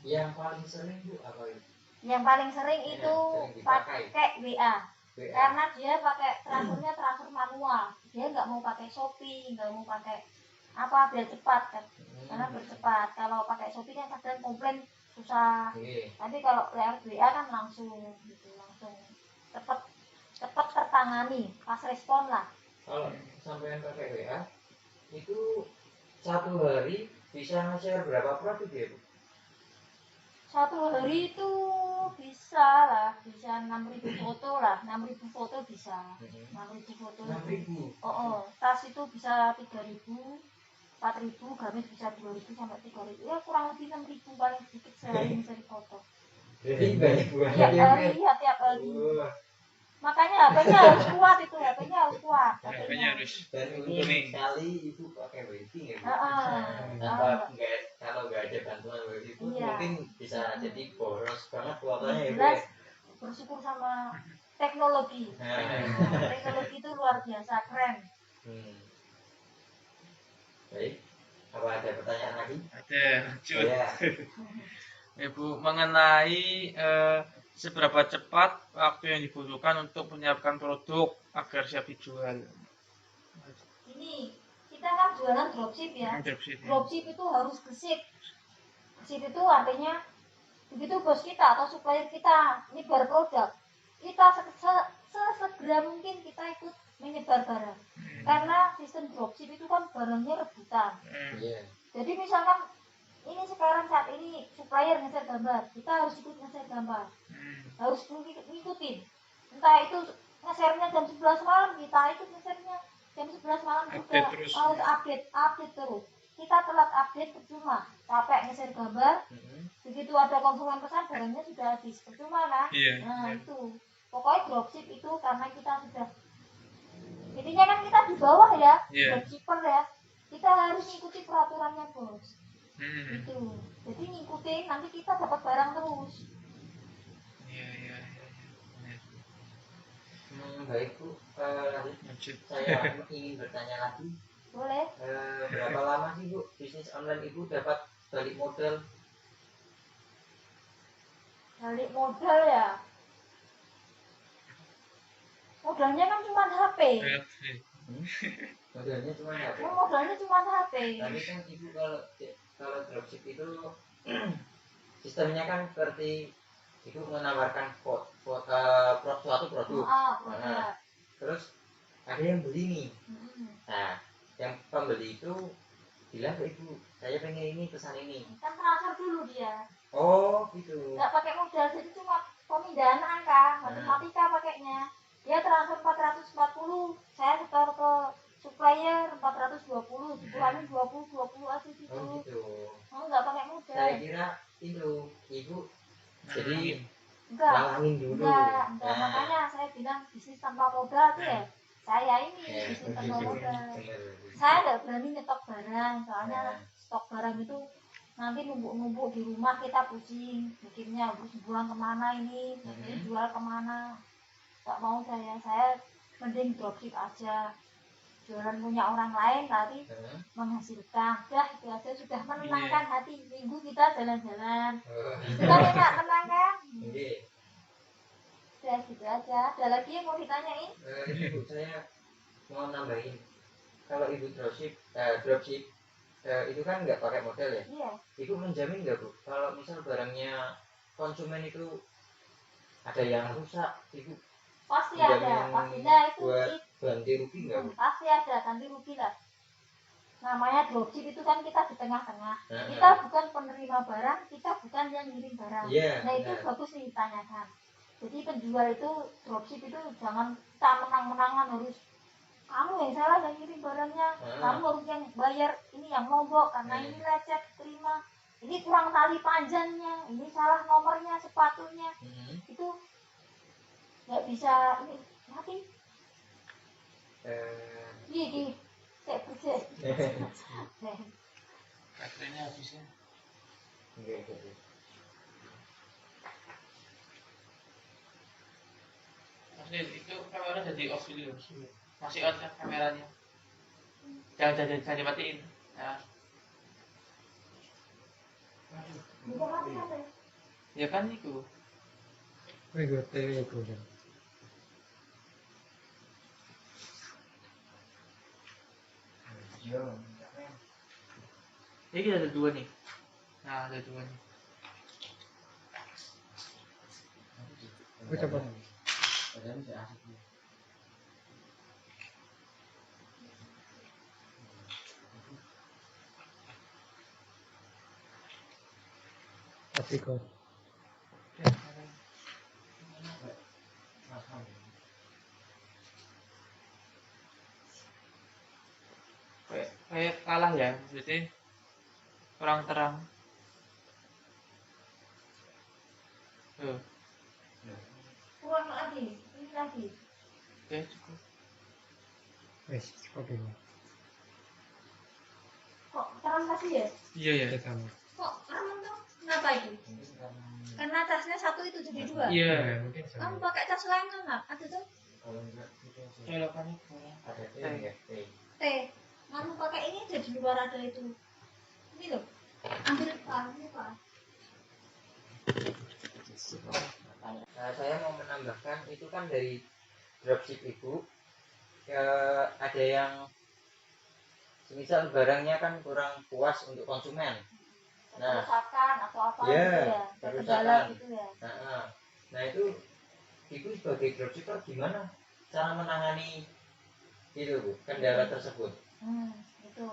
Yang paling sering Bu apa itu? Yang paling sering itu pakai WA. Karena dia pakai transfer manual, dia nggak mau pakai Shopee, nggak mau pakai biar cepat kan, karena bercepat. Kalau pakai Shopee kan kadang komplain susah. Tapi kalau lewat WA kan langsung gitu, langsung cepat tertangani, pas respon lah. Kalau sampai pakai WA itu 1 hari bisa nge-share berapa produk ya Bu? 1 hari itu bisa 6.000 foto lah, 6.000 foto bisa. 6.000 foto. 6.000. Tas itu bisa 3.000, 4.000, gamis bisa 2.000 sampai 3.000. Ya kurang lebih 6.000 paling sedikit sehari mencari foto. Jadi banyak banget. Tiap hari. Makanya HP-nya harus kuat itu, HP-nya harus kuat. HP-nya harus. Dan unik sekali itu pakai waiting ya Bu. Kalau nggak ada bantuan waiting mungkin bisa jadi boros banget fotonya ya Bu. Jelas bersyukur sama teknologi. Teknologi itu luar biasa keren. Baik, apa ada pertanyaan lagi? Ada, lanjut. Ibu, mengenai seberapa cepat waktu yang dibutuhkan untuk menyiapkan produk agar siap dijual. Ini kita kan jualan dropship ya. Dropship itu harus gesit. Gesit itu artinya begitu bos kita atau supplier kita nyebar produk, kita sesegera mungkin kita ikut menyebar barang. Karena sistem dropship itu kan barangnya rebutan. Iya. Jadi misalkan ini sekarang saat ini supplier ngeser gambar, kita harus ikut ngeser gambar, harus ngikutin. Entah itu ngesernya jam 11 malam, kita ikut ngesernya jam 11 malam juga. Update terus. Harus update terus. Kita telat update percuma, capek ngeser gambar. Begitu ada konsumen pesan, barangnya sudah habis, percuma kan? Iya, Nah iya. itu, pokoknya dropship itu karena kita sudah, intinya kan kita di bawah ya, Iya. dropshipper ya, kita harus ngikuti peraturannya bos. Hmm. Itu, jadi ngikutin, nanti kita dapat barang terus. Iya, iya, iya. Baik Bu, lanjut. Lanjut. Saya ingin bertanya lagi, Boleh? berapa lama sih Bu bisnis online Ibu dapat balik modal? Balik modal ya, modalnya kan cuma HP. Modalnya cuma HP. Modalnya cuma HP. Tapi kan Ibu kalau dropship itu sistemnya kan seperti Ibu menawarkan suatu produk. Produk. Nah, terus ada yang beli nih. Mm-mm. Nah, yang pembeli itu bilang ke Ibu, saya pengen ini, pesan ini. Kan transfer dulu dia, Oh, gitu. nggak pakai modal, jadi cuma pemindahan angka, matematika pakainya. Dia transfer 440, saya setor ke supplier 420, dikurangi 20 aja gitu. Oh, gitu. Nggak pakai modal. Saya kira itu Ibu jadi Enggak. nalangin dulu. Enggak. Nah. Makanya saya bilang bisnis tanpa modal tuh ya. Saya ini bisnis tanpa modal. Saya nggak berani nyetok barang, soalnya stok barang itu nanti numpuk-numpuk di rumah, kita pusing bikinnya, harus buang kemana ini jual kemana. Nggak mau saya mending dropship aja, jualan punya orang lain tapi menghasilkan. Dah itu aja sudah menenangkan hati. Minggu kita jalan-jalan, itu kan enak, tenang kan. Udah gitu aja. Ada lagi yang mau ditanyain? Ibu, saya mau nambahin, kalau Ibu dropship itu kan nggak pakai modal ya? Iya. Ibu menjamin nggak Bu, kalau misal barangnya konsumen itu ada yang rusak, Ibu Pasti ada, pastinya itu buat ganti rugi nggak Bu? pasti ada ganti rugi lah. Namanya dropship itu kan kita di tengah-tengah. Kita bukan penerima barang, kita bukan yang ngirim barang. Nah itu bagus nih ditanyakan. Jadi penjual itu dropship itu jangan kita menang-menangan, harus kamu yang salah yang ngirim barangnya, kamu harus yang bayar ini yang mogok karena ini lecet terima, ini kurang tali panjangnya, ini salah nomornya sepatunya, itu nggak bisa ini mati. Gini, saya percaya. Baterainya habisnya. Maksudnya itu kamera jadi off dulu. Masih on kan kameranya. Jangan dimatiin. Nah. Bisa mati apa ya? Ya kan itu. Ini ada dua nih. Nah, ada dua nih. Coba. Tapi kok kayak kalah ya, berarti kurang terang. Kurang lagi, ini lagi. Oke, cukup. cukup ini. Kok terang kasih ya? Iya ya. Kok terang tuh? Kenapa itu? Karena tasnya satu itu jadi dua. Iya. Kamu pakai tas lain tuh nggak? Ada tuh? Colokannya kurang. Ada T. Kamu pakai ini aja di luar ada itu. Ini loh. Ambil ini Pak. Nah, saya mau menambahkan itu kan dari dropship Ibu ada yang semisal barangnya kan kurang puas untuk konsumen. Nah, kerusakan atau apa ya, gitu ya, kerusakan gitu ya. Nah itu Ibu sebagai dropshipper gimana cara menangani itu Bu, kendala tersebut. Itu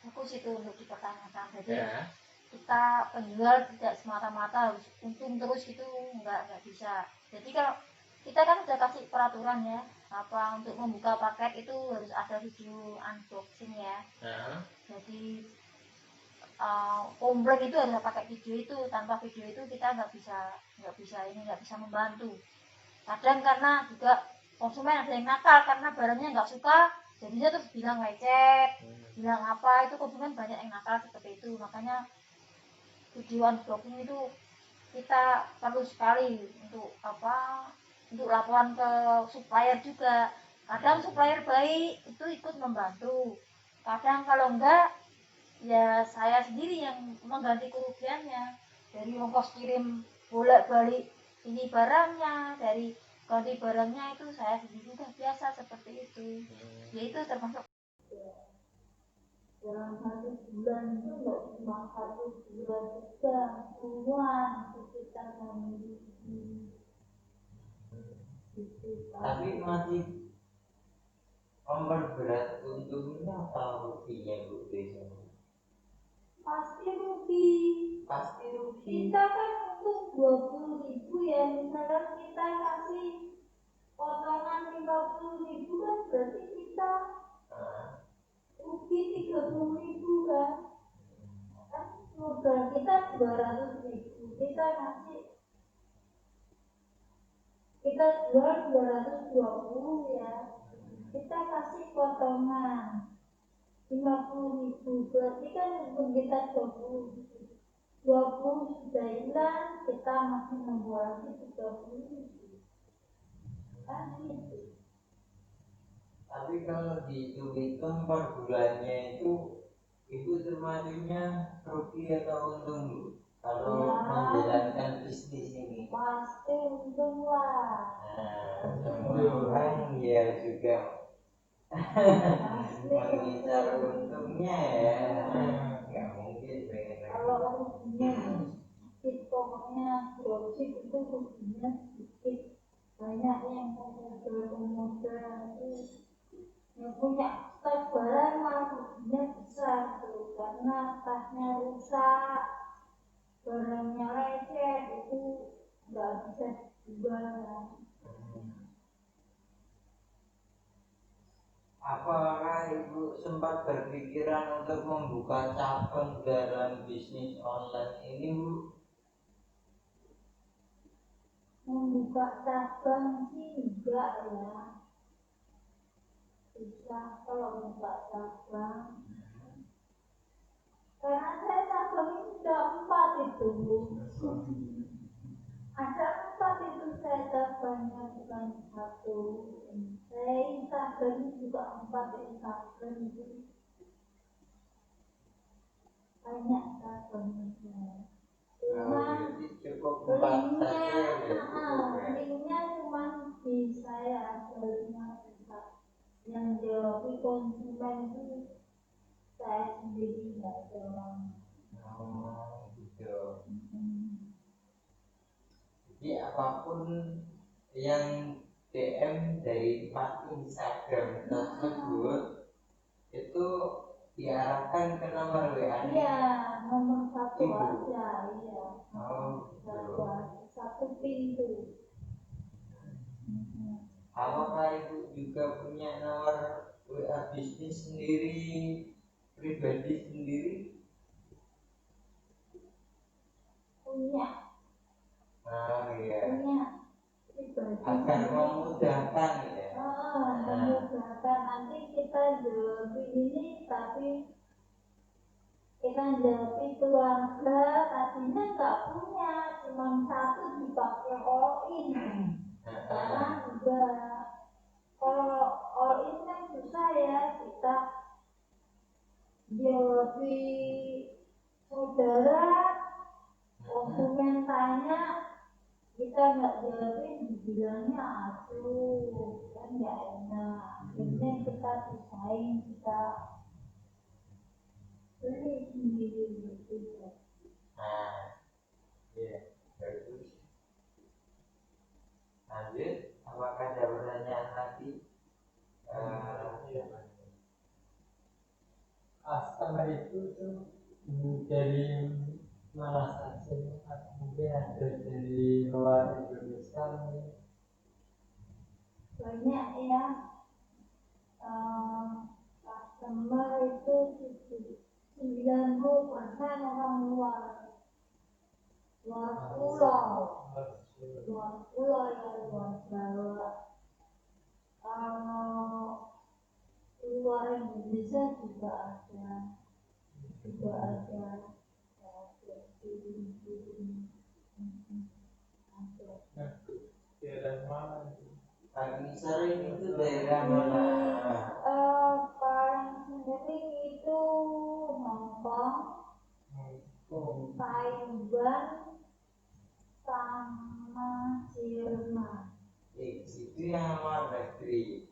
bagus itu untuk dipertanyakan. Jadi Ya. kita penjual tidak semata-mata harus untung terus itu nggak bisa. Jadi kalau kita kan udah kasih peraturan ya, apa untuk membuka paket itu harus ada video unboxing ya. Nah, Jadi komplain itu harus pakai video itu, tanpa video itu kita nggak bisa membantu. Kadang karena juga konsumen ada yang nakal karena barangnya nggak suka, jadinya terus bilang lecet, bilang apa, itu konsumen banyak yang nakal seperti itu. Makanya video unboxing itu kita perlu sekali untuk laporan ke supplier juga. Kadang supplier baik itu ikut membantu, kadang kalau enggak ya saya sendiri yang mengganti kerugiannya, dari ongkos kirim bolak-balik ini barangnya, dari ganti barangnya itu saya sendiri udah biasa seperti itu. Ya itu termasuk dalam 1 bulan itu nggak cuma 1 bulan saja, puluhan itu kita memiliki gitu. tapi masih memperberat untungnya atau ruginya Bu biasanya? Pasti rugi. Pasti rugi. Kita kan untuk 20.000 ya, misalkan kita kasih potongan 50.000 kan berarti kita rugi 30.000 kan. Kan modal kita 200.000, kita jual 220 ya, kita kasih potongan 50.000, berarti kan untung kita 20 sudah hilang, kita masih menjual 30.000 kan gitu. Tapi kalau dihitung per bulannya itu termasuknya rugi atau untung Bu? Kalau Ya, menjalankan bisnis ini. pasti untung lah. Nah, semua orang ya juga Pasti mengincar untungnya ya. Nggak mungkin pengen kalau ruginya sedikit, pokoknya dropship itu ruginya sedikit. Banyak yang pemodal itu yang punya stok barang malah ruginya besar tuh, karena tasnya rusak, barangnya lecet, itu nggak bisa dijual. Apakah Ibu sempat berpikiran untuk membuka cabang dalam bisnis online ini Bu? Membuka cabang sih enggak ya, susah kalau membuka cabang karena saya cabang ini sudah 4 itu, ada 4 itu saya cabangnya, bukan 1. Saya Instagram juga 4 Instagram itu banyak cabangnya. Cuman Cukup 4 saja linknya cuma di saya ada 5 juta. Yang jawab konsumen itu saya sendiri, nggak ada orang. Oh gitu. Jadi apapun yang DM dari 4 Instagram tersebut itu diarahkan ke nomor WA. Iya, nomor 1 Ibu. aja, iya. Oh gitu. Satu pintu. Apakah Ibu juga punya nomor WA bisnis sendiri, pribadi sendiri? Punya. Iya. Punya pribadi. Agar memudahkan ya. Memudahkan. Nanti kita jawabin ini, tapi kita jawabin keluarga, tadinya nggak punya, cuma 1 dipakai all in. Sekarang juga kalau all in kan susah ya, kita jawabin saudara, konsumen tanya, kita nggak jawabin, dibilangnya aduh, kan nggak enak. Akhirnya kita pisahin, kita beli sendiri gitu. Nah, iya, bagus. Lanjut, apakah ada pertanyaan lagi? customer itu tuh dari mana saja, mungkin ada dari luar Indonesia mungkin. Banyak ya, customer itu 90% orang luar pulau, ya luar Jawa. Kalau luar Indonesia juga ada ada. Daerah mana itu? Paling sering itu daerah mana? Paling sering itu Hongkong, Taiwan, sama Jerman. Itu yang luar negeri.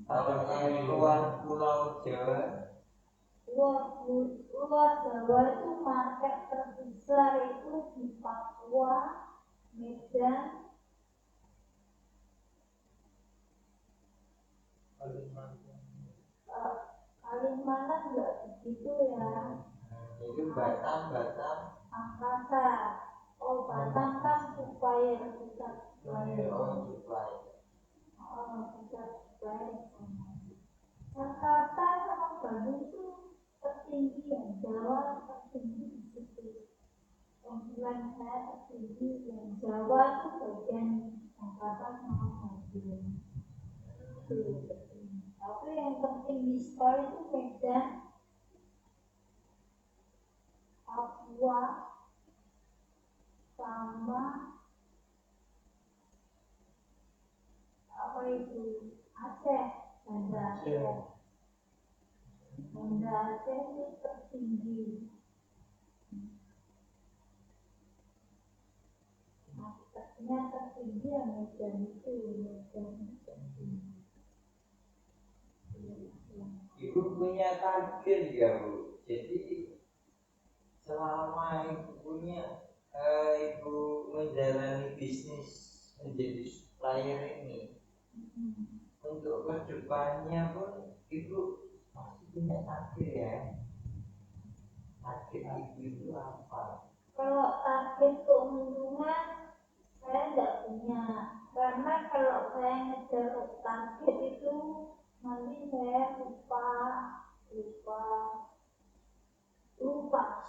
Kalau yang luar Pulau Jawa, Luar Jawa itu market terbesar itu di Papua, Medan, Kalimantan enggak begitu ya. itu Batam, Makassar. Oh, Batam kan supaya pusat supply. supply. Pusat supply. Jakarta sama Bandung itu tertinggi ya, Jawa tertinggi di situ. Konsulen saya tertinggi yang Jawa itu bagian Jakarta sama Bandung. Tapi yang tertinggi sekali itu Medan, Papua, sama apa itu Aceh, Banda Aceh. Banda Aceh itu tertinggi. Marketnya tertinggi yang Medan itu tertinggi. Ibu punya target ya Bu. Jadi selama ibu menjalani bisnis menjadi supplier ini, untuk kedepannya pun ibu masih punya target ya. Target ibu itu apa? Kalau target keuntungan saya tidak punya, karena kalau saya ngejar target itu nanti saya lupa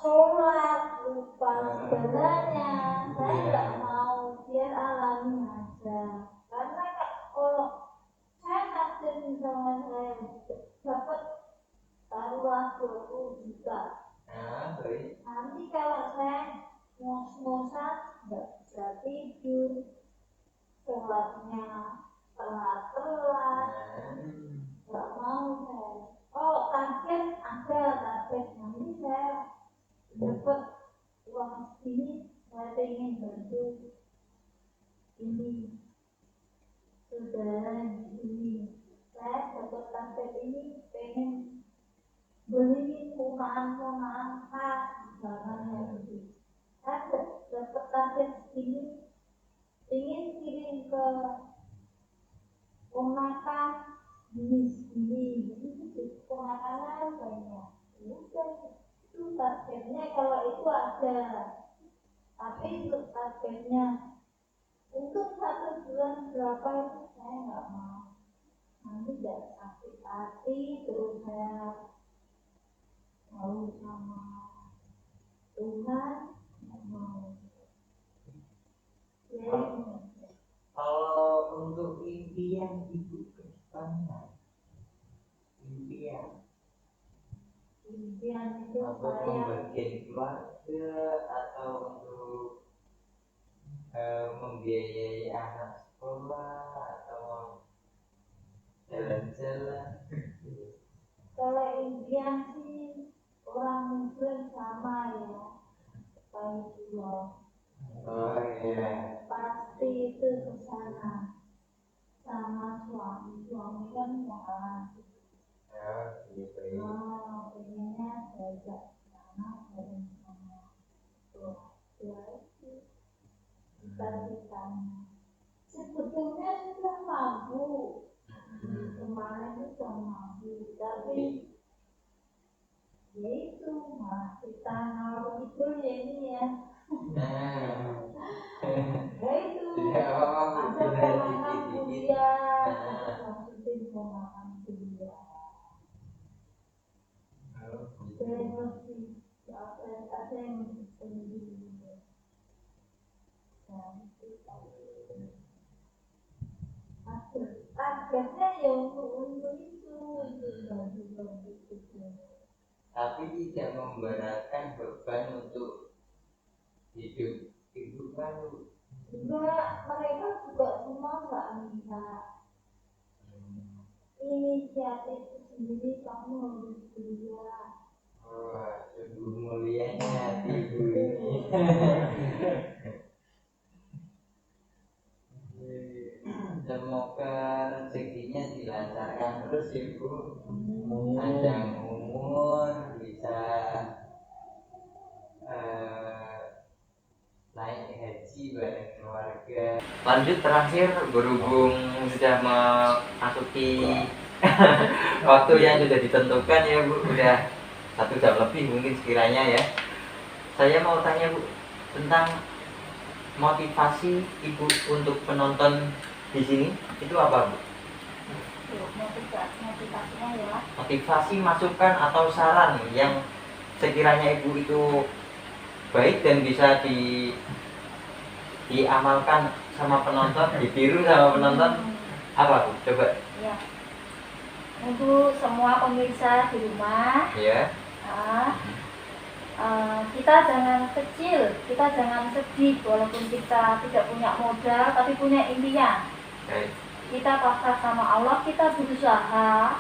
sholat, lupa segalanya. Saya nggak mau, biar alami aja. Karena kalau saya target misalnya saya dapat taruhlah 20 juta. Nah, baik. Nanti kalau saya ngos-ngosan nggak bisa tidur, sholatnya telat, nggak mau saya. Oh, target ada target, nanti saya dapat uang segini, saya ingin bantu ini saudara di sini. Saya dapat target ini, pengen beli punaan khas, misalnya gitu. Saya dapat target segini, ingin kirim ke ponakan ini, ponakannya banyak. Udah, itu targetnya kalau itu ada. Tapi untuk targetnya untuk 1 bulan berapa itu saya nggak mau. Nanti tidak sakit hati, terus saya mau sama Tuhan, nggak mau. Kalau untuk impian ibu ke depannya, impian itu atau saya pembagian keluarga atau untuk membiayai anak sekolah atau jalan-jalan. kalau impian sih orang Muslim sama ya, baik juga. Oh iya. Pasti itu ke sana sama suami kan mahal. Ya, gitu ya. Pengennya diajak sana bareng sama tua itu cita-citanya. Sebetulnya sudah mampu, kemarin itu sama tapi ya itu mah kita naruh itu ya ini ya ya itu ada potongan kuliah maksudnya potongan kuliah ada yang sendiri akhirnya yang untuk itu tapi tidak memberatkan beban untuk hidup ibu kan. juga mereka juga semua nggak minta inisiatif sendiri, kamu harus kuliah. Wah, sungguh mulianya hati ibu ini. Semoga rezekinya dilancarkan terus ibu, panjang umur, bisa naik haji bareng keluarga. Lanjut terakhir, berhubung sudah memasuki waktu yang sudah ditentukan ya Bu, udah 1 jam lebih mungkin sekiranya ya. Saya mau tanya Bu tentang motivasi ibu untuk penonton di sini itu apa Bu? Motivasinya ya Motivasi, masukan atau saran yang sekiranya ibu itu baik dan bisa diamalkan sama penonton, ditiru sama penonton, apa Bu? Coba. ya untuk semua pemirsa di rumah Ya. kita jangan kecil, kita jangan sedih walaupun kita tidak punya modal tapi punya impian. Baik. Kita pasrah sama Allah, kita berusaha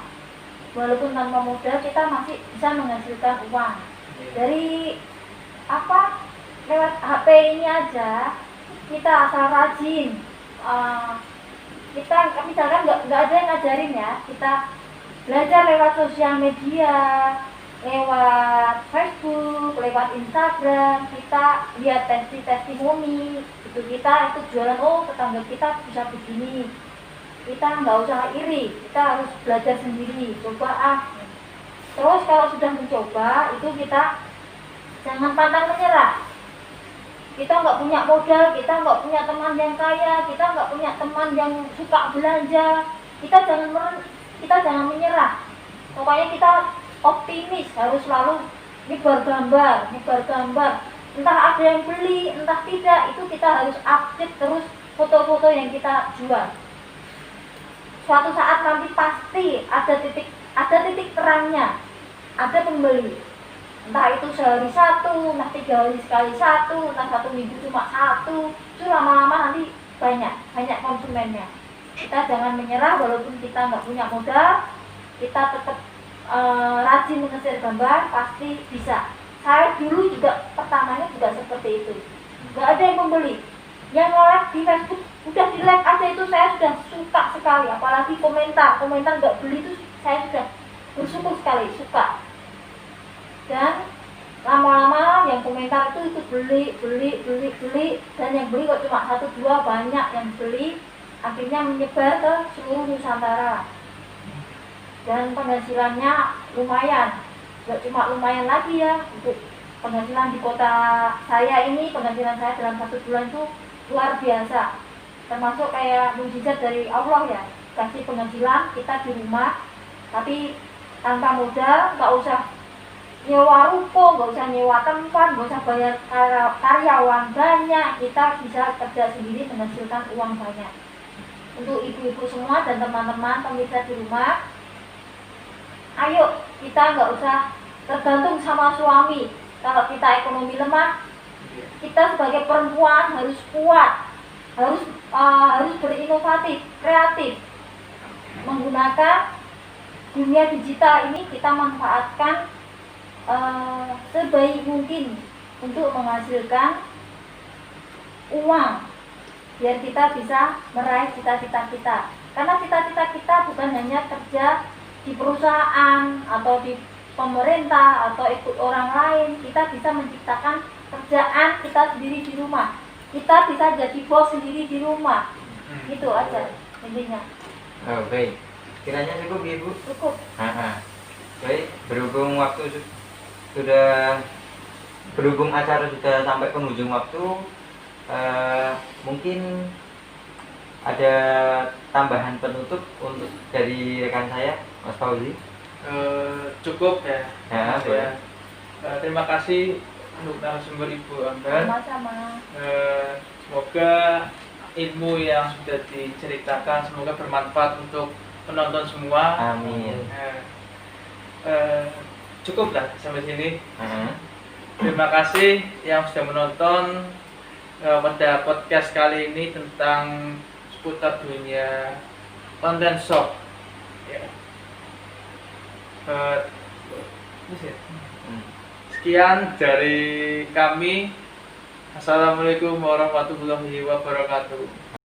walaupun tanpa modal kita masih bisa menghasilkan uang dari apa, lewat HP ini aja kita asal rajin. Kita misalkan nggak ada yang ngajarin ya, kita belajar lewat sosial media, lewat Facebook, lewat Instagram, kita lihat testimoni itu, kita itu jualan, oh tetangga kita bisa begini, kita nggak usah iri, kita harus belajar sendiri, coba terus kalau sudah mencoba itu kita jangan pantang menyerah. Kita nggak punya modal, kita nggak punya teman yang kaya, kita nggak punya teman yang suka belanja, kita jangan menyerah. Pokoknya kita optimis, harus selalu nyebar gambar. Entah ada yang beli, entah tidak, itu kita harus update terus foto-foto yang kita jual. Suatu saat nanti pasti ada titik terangnya, ada pembeli. Entah itu sehari 1, entah 3 hari sekali 1, entah 1 minggu cuma 1, itu lama-lama nanti banyak konsumennya. Kita jangan menyerah walaupun kita nggak punya modal, kita tetap rajin menghasilkan gambar, pasti bisa. Saya dulu juga pertamanya juga seperti itu, nggak ada yang membeli, yang like di Facebook udah di like aja itu saya sudah suka sekali, apalagi komentar nggak beli itu saya sudah bersyukur sekali, suka. Dan lama-lama yang komentar itu beli, dan yang beli kok cuma 1-2, banyak yang beli, akhirnya menyebar ke seluruh Nusantara. Dan penghasilannya lumayan, nggak cuma lumayan lagi ya, untuk penghasilan di kota saya ini, penghasilan saya dalam 1 bulan itu luar biasa, termasuk kayak mukjizat dari Allah ya, kasih penghasilan kita di rumah, tapi tanpa modal, nggak usah nyewa ruko, nggak usah nyewa tempat, nggak usah bayar karyawan banyak, kita bisa kerja sendiri menghasilkan uang banyak. Untuk ibu-ibu semua dan teman-teman pemirsa di rumah, ayo kita nggak usah tergantung sama suami. Kalau kita ekonomi lemah, kita sebagai perempuan harus kuat, harus berinovatif, kreatif, menggunakan dunia digital ini kita manfaatkan sebaik mungkin untuk menghasilkan uang biar kita bisa meraih cita-cita kita. Karena cita-cita kita bukan hanya kerja di perusahaan atau di pemerintah atau ikut orang lain, kita bisa menciptakan kerjaan kita sendiri di rumah. Kita bisa jadi bos sendiri di rumah. Gitu aja intinya. Oh, baik. Kiranya cukup Ibu? Cukup. Baik, berhubung acara sudah sampai penghujung waktu, mungkin ada tambahan penutup untuk dari rekan saya, Mas Fauzi. Cukup ya. Ya, Mas, boleh. Terima kasih untuk narasumber Ibu Ambar. Sama-sama. Semoga ilmu yang sudah diceritakan semoga bermanfaat untuk penonton semua. Amin. Cukuplah sampai sini. Terima kasih yang sudah menonton pada podcast kali ini tentang seputar dunia online shop. Ya. Sekian dari kami. Assalamualaikum warahmatullahi wabarakatuh.